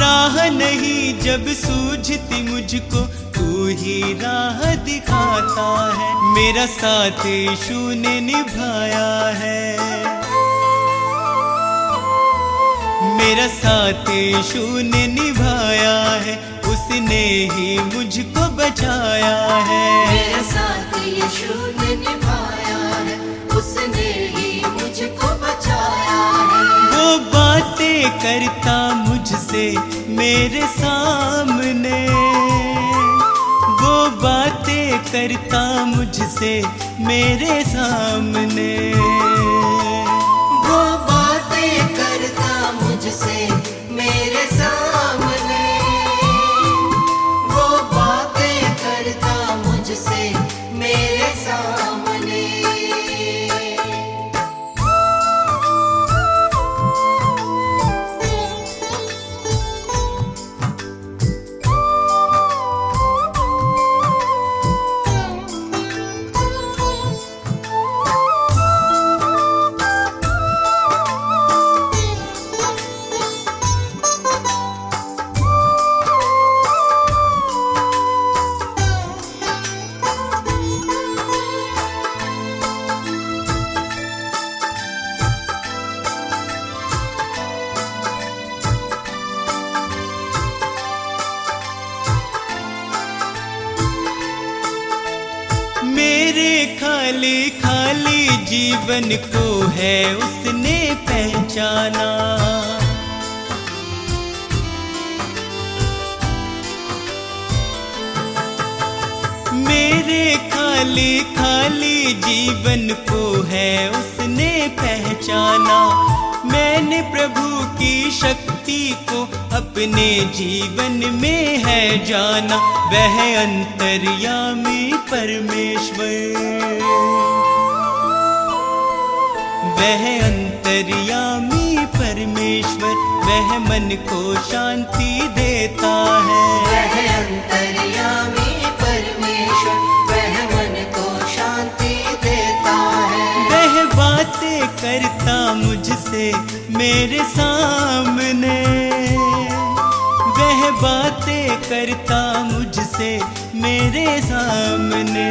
राह नहीं जब सूझती मुझको तू ही राह दिखाता है। मेरा साथ यीशु ने निभाया है, मेरा साथ यीशु ने निभाया है, उसने ही मुझको बचाया है। मेरा साथ यीशु ने निभाया है, उसने ही मुझको बचाया है। वो बातें करता मुझसे मेरे सामने, वो बातें करता मुझसे मेरे सामने, वो बातें करता मुझसे मेरे सामने, वो बातें करता मुझसे मेरे सामने। मेरे खाली खाली जीवन को है उसने पहचाना। मेरे खाली खाली जीवन को है उसने पहचाना। मैंने प्रभु की शक्ति को अपने जीवन में है जाना। वह अंतर्यामी परमेश्वर, वह अंतर्यामी परमेश्वर, वह मन को शांति देता है। वह अंतर्यामी परमेश्वर, वह मन को शांति देता है। वह बातें करता मुझसे मेरे सामने, वह बातें करता मुझसे मेरे सामने।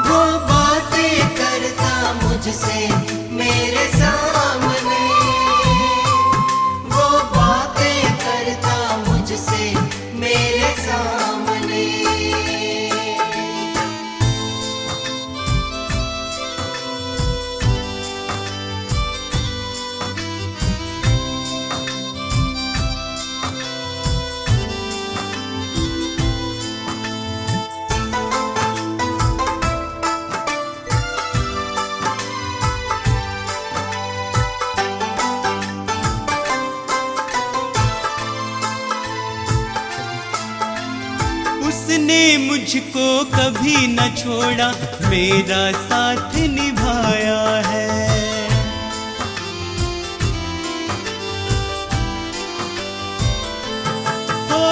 वो बातें करता मुझसे मेरे सामने, वो बातें करता मुझसे मेरे सामने। उसने मुझको कभी न छोड़ा, मेरा साथ निभाया है। ओ,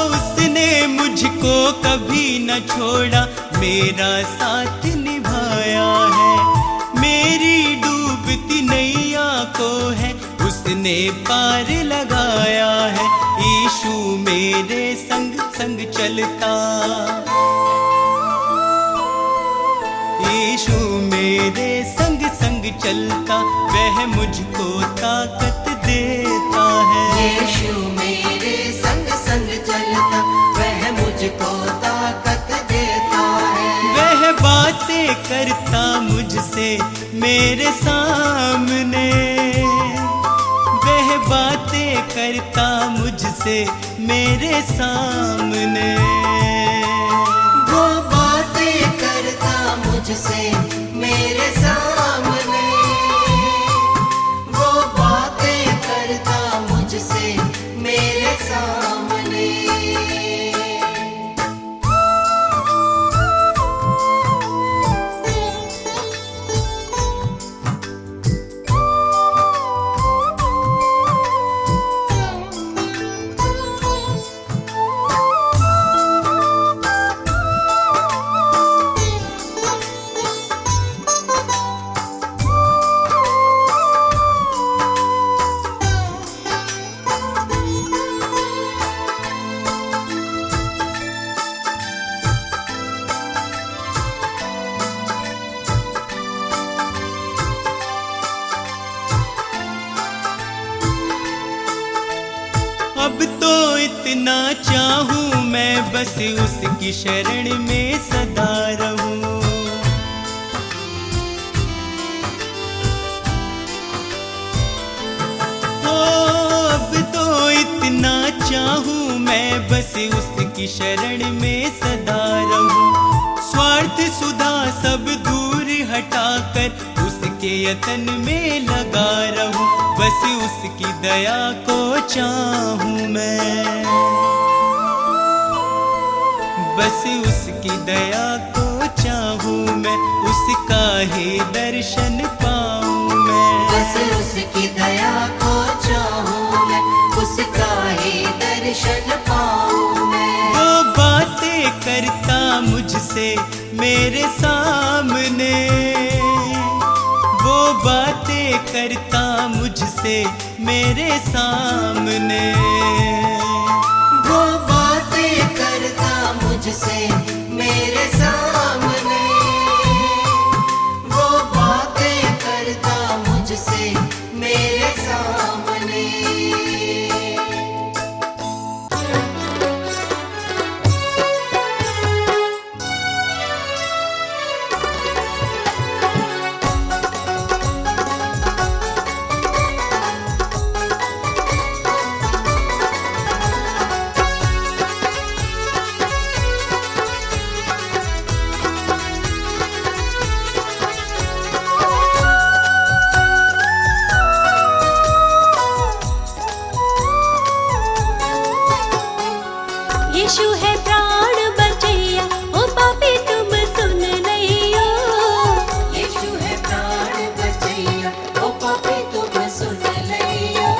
उसने मुझको कभी न छोड़ा, मेरा साथ निभाया है। मेरी डूबती नैया को है उसने पार लगाया है। यीशु मेरे संग संग चलता, यीशु मेरे संग संग चलता, वह मुझको ताकत देता है। यीशु मेरे संग संग चलता, वह मुझको ताकत देता है। वह बातें करता मुझसे मेरे सामने, वह बातें करता मुझसे मेरे सामने। वो बातें करता मुझसे मेरे सामने, वो बातें करता मुझसे मेरे सामने। अब तो इतना चाहूं मैं बस उसकी शरण में सदा रहूं। ओ, अब तो इतना चाहूं मैं बस उसकी शरण में सदा रहूं। स्वार्थ सुधा सब दूर हटाकर उसके यतन में लगा रहूं। बस उसकी दया को चाहूं मैं, बस उसकी दया को चाहूं मैं, उसका ही दर्शन पाऊं मैं। बस उसकी दया को चाहूं मैं, उसका ही दर्शन पाऊं मैं। वो बातें करता मुझसे मेरे सामने, वो बातें करता मुझसे मेरे सामने। वो बातें करता मुझसे मेरे सामने, वो बातें करता मुझसे मेरे सामने। यीशु है प्राण बचैया, ओ पापी तुम सुन लइयो। यीशु है प्राण बचैया, ओ पापी तुम सुन लइयो।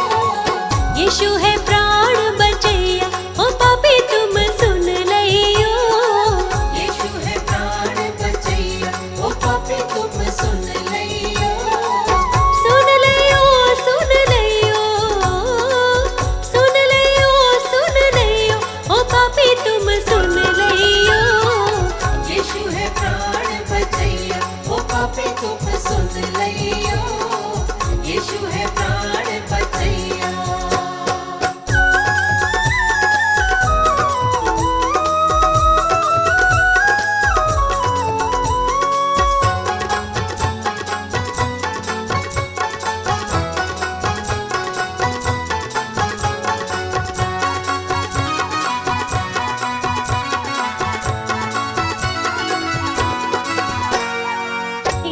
यीशु है प्राण बचैया, ओ पापी तुम सुन लइयो। यीशु है प्राण बचैया, ओ पापी तुम सुन लइयो। सुन लइयो, सुन लइयो, सुन लइयो, सुन लइयो, ओ पापी तुम सुन लइयो। यीशु है प्राण बचैया, ओ पापी तुम सुन लइयो। यीशु है प्राण बचैया।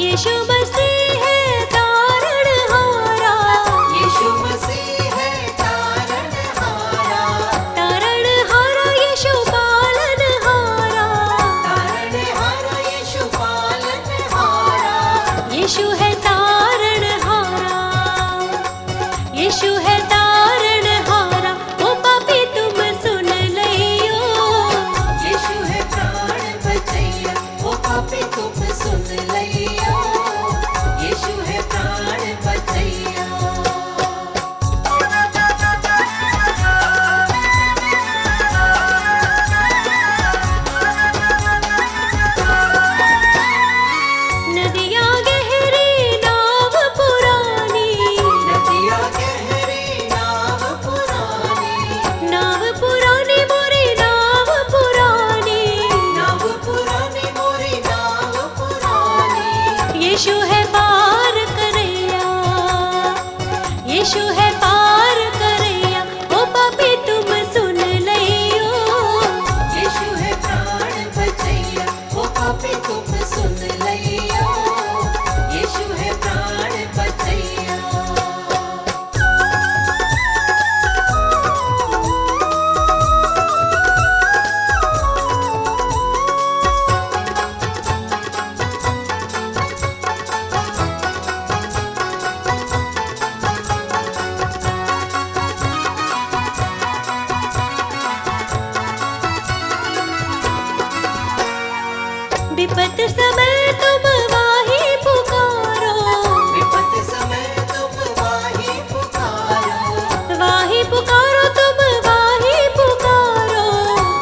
यीशु मसीह है तारणहारा, यीशु मसीह है तारणहारा। तारणहारा यीशु पालनहारा। तारणहारा यीशु पालनहारा। यीशु है तारणहारा, यीशु है तारणहारा, ओ पापी तुम सुन लइयो। यीशु है प्राण बचैया, ओ पापी तुम सुन लइयो। यीशु है प्राण बचैया। नदियाँ गहरी नाव पुरानी, नदिया गहरी नाव पुरानी। नाव पुरानी मोरी नाव पुरानी। नाव पुरानी मोरी नाव पुरानी। यीशु है पार करैया, यीशु है पार करैया, ओ पापी तुम सुन लइयो। यीशु है प्राण बचैया, ओ पापी तुम सुन लइयो। यीशु है प्राण बचैया। विपत समय तुम वाही पुकारो, विपत समय तुम वाही पुकारो। वाही पुकारो तुम वाही पुकारो।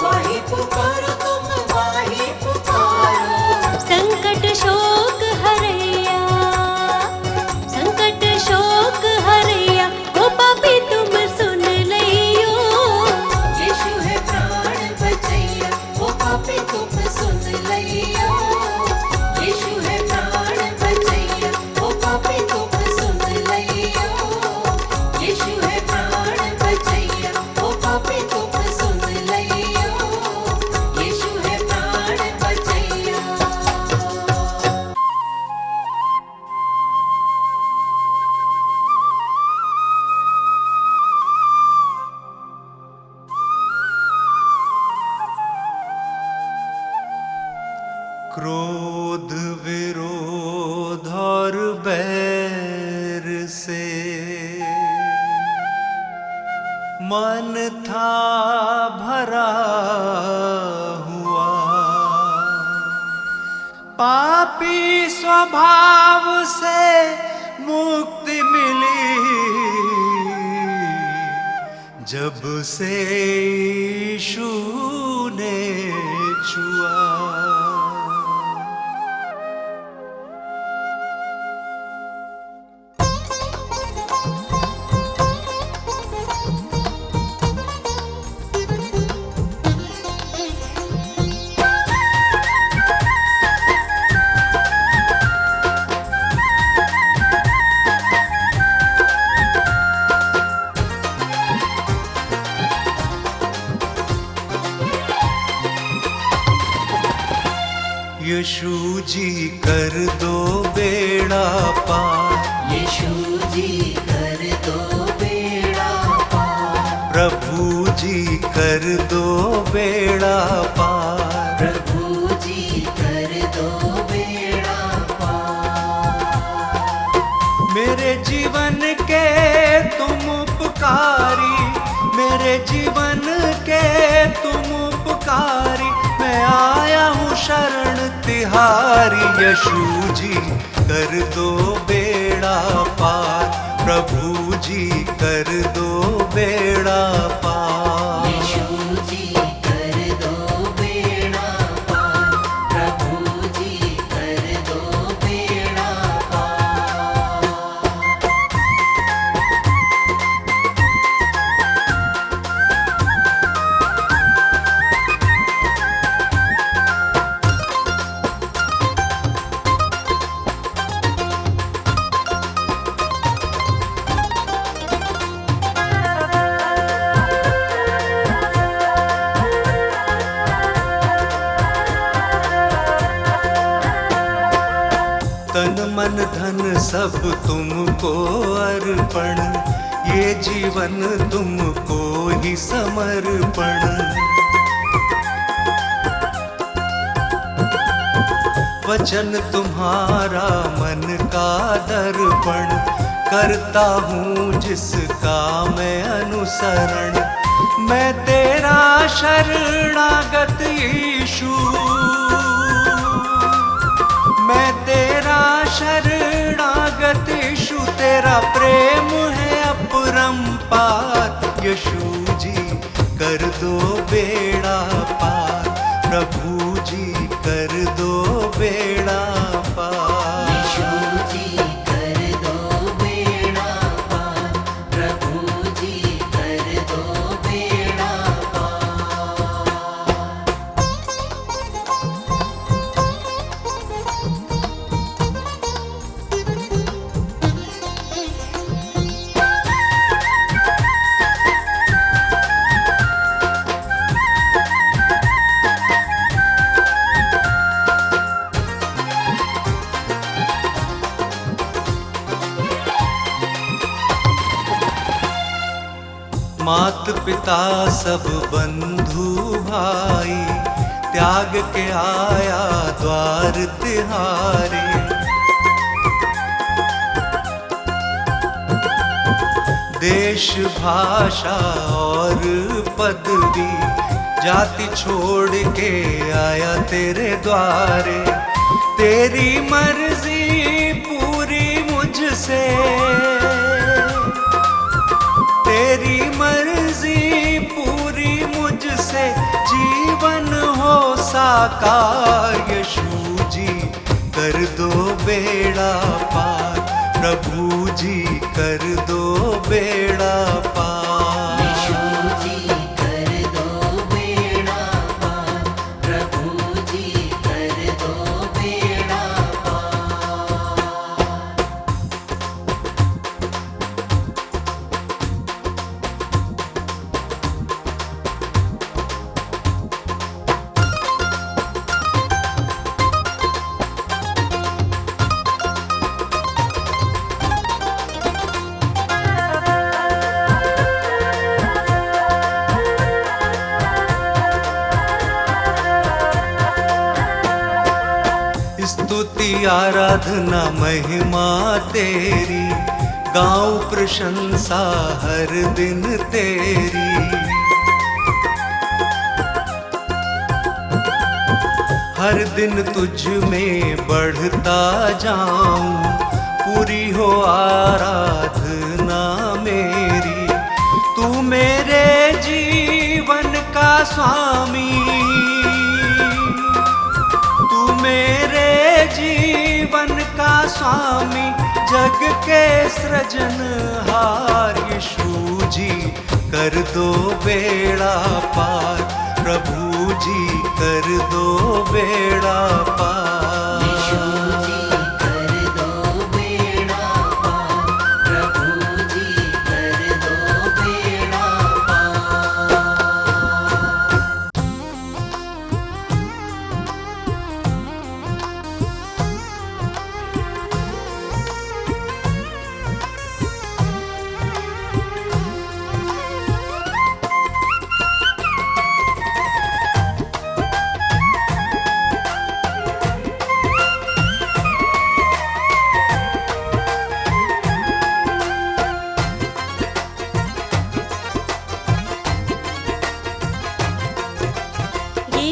वाही पुकारो तुम वाही पुकारो। संकट शोक हरैया, संकट शोक हरैया, ओ पापी तुम सुन लइयो। यीशु है प्राण बचैया, ओ पापी तुम सुन लइयो। यीशु है प्राण बचैया, ओ पापी तुम सुन लइयो। यीशु है प्राण बचैया, ओ पापी तुम सुन लइयो। यीशु है प्राण बचैया। क्रोध विरोध और बैर से मन था भरा हुआ, पापी स्वभाव से मुक्ति मिली जब से यीशु ने छुआ। यीशु जी कर दो बेड़ा पार, यीशु जी कर दो बेड़ा पार। प्रभु जी कर दो बेड़ा पार। प्रभु जी कर दो बेड़ा पार। मेरे जीवन के तुम उपकारी, मेरे जीवन के तुम उपकारी, मैं आया हूँ शरण तिहारी। यीशु जी कर दो बेड़ा पार, प्रभु जी कर दो बेड़ा पार। यीशु जी कर दो बेड़ा पार, प्रभु जी कर दो बेड़ा पार। तन मन धन सब तुमको अर्पण, ये जीवन तुमको ही समर्पण। वचन तुम्हारा मन का दर्पण, करता हूँ जिसका मैं अनुसरण। मैं तेरा शरणागत यीशु, मैं तेरा शरणागत यीशु, तेरा प्रेम है अपरंपार। यीशु जी कर दो बेड़ा पार, प्रभु जी कर दो बेड़ा पार। यीशु जी कर दो बेड़ा पार, प्रभु जी कर दो बेड़ा पार। मात पिता सब बंधु भाई, त्याग के आया द्वार तिहारे। देश भाषा और पदवी, जाति छोड़ के आया तेरे द्वारे। तेरी मर्जी पूरी मुझसे, तेरी मर्जी पूरी मुझसे, जीवन हो साकार। यीशु जी कर दो बेड़ा पार, प्रभु जी कर दो बेड़ा पार। यीशु जी कर दो बेड़ा पार, प्रभु जी कर दो बेड़ा पार। स्तुति आराधना महिमा तेरी, गाऊं प्रशंसा हर दिन तेरी। हर दिन तुझ में बढ़ता जाऊं, पूरी हो आराधना मेरी। तू मेरे जीवन का स्वामी, तू मेरे जीवन का स्वामी, जग के सृजनहार। यीशु जी कर दो बेड़ा पार, प्रभु जी कर दो बेड़ा पार। यीशु जी कर दो बेड़ा पार, प्रभु जी कर दो बेड़ा पार।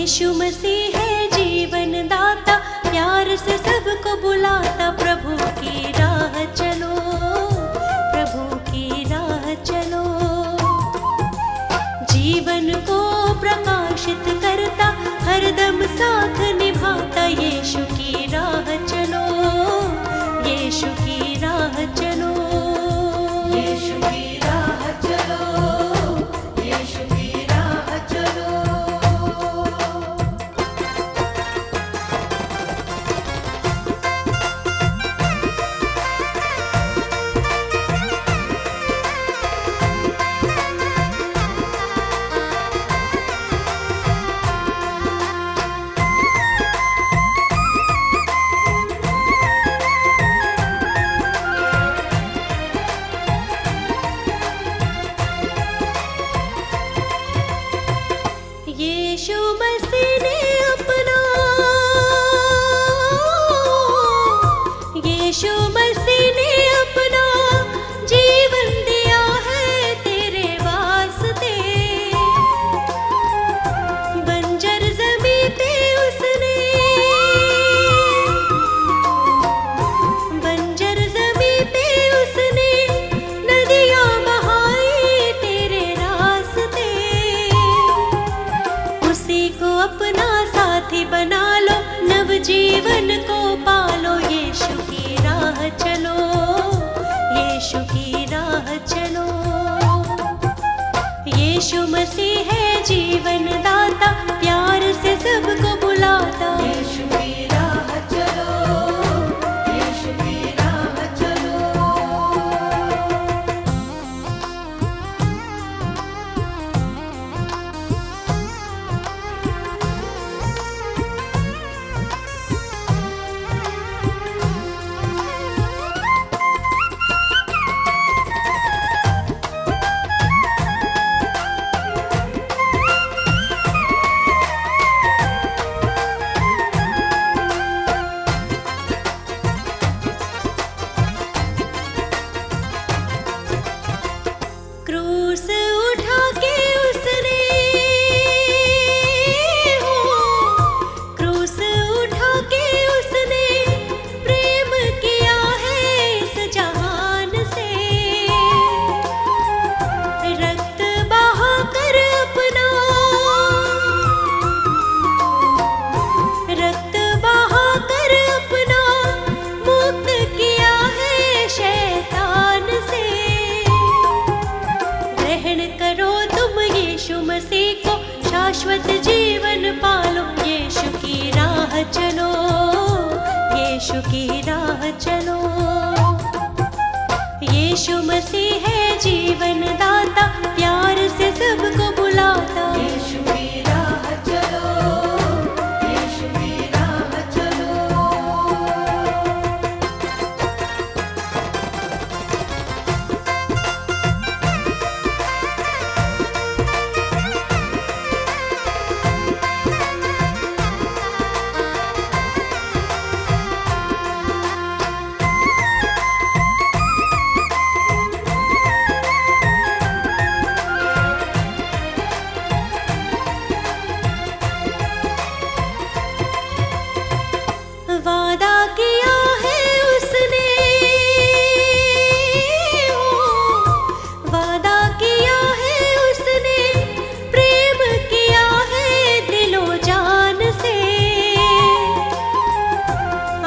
यीशु मसीह है जीवन दाता, प्यार से सबको बुलाता। प्रभु की राह चलो, प्रभु की राह चलो। जीवन को प्रकाशित करता, हरदम साथ निभाता। यीशु की राह चलो, यीशु की राह चलो। यीशु की राह चलो, यीशु की राह चलो। यीशु मसीह ने अपना, यीशु मसीह ने अपना जीवन दिया है तेरे वास्ते। बंजर ज़मीं पे उसने, बंजर ज़मीं पे उसने नदियाँ बहाई तेरे रास्ते। उसी को अपना साथी बना लो, नव जीवन को पालो। यीशु की राह चलो, यीशु की राह चलो। यीशु मसीह है जीवन दाता, प्यार से सबको बुलाता। यीशु की राह चलो, यीशु की राह चलो। क्रूस उठा के उसने, हो क्रूस उठा के उसने प्रेम किया है इस जहान से। रक्त बहा कर अपना, रक्त बहा कर अपना मुक्त किया है शैतान से। ग्रहण करो तुम यीशु मसीह को, शाश्वत जीवन पालो। यीशु की राह चलो, यीशु की राह चलो। यीशु मसीह है जीवन दाता, प्यार से सबको बुलाता। यीशु की राह चलो, यीशु की राह चलो। वादा किया है उसने, हो वादा किया है उसने, प्रेम किया है दिलो जान से।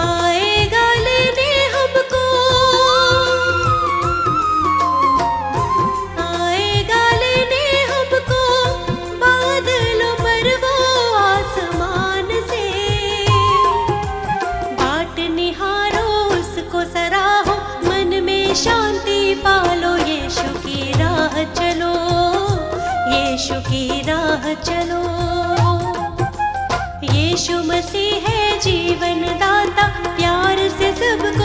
आएगा लेने हमको, आएगा लेने हमको बादलों पर वो आसमान से। बाट निहारो उसको सराहो, मन में शांति पालो। यीशु की राह चलो, यीशु की राह चलो। यीशु मसीह है जीवन दाता, प्यार से सबको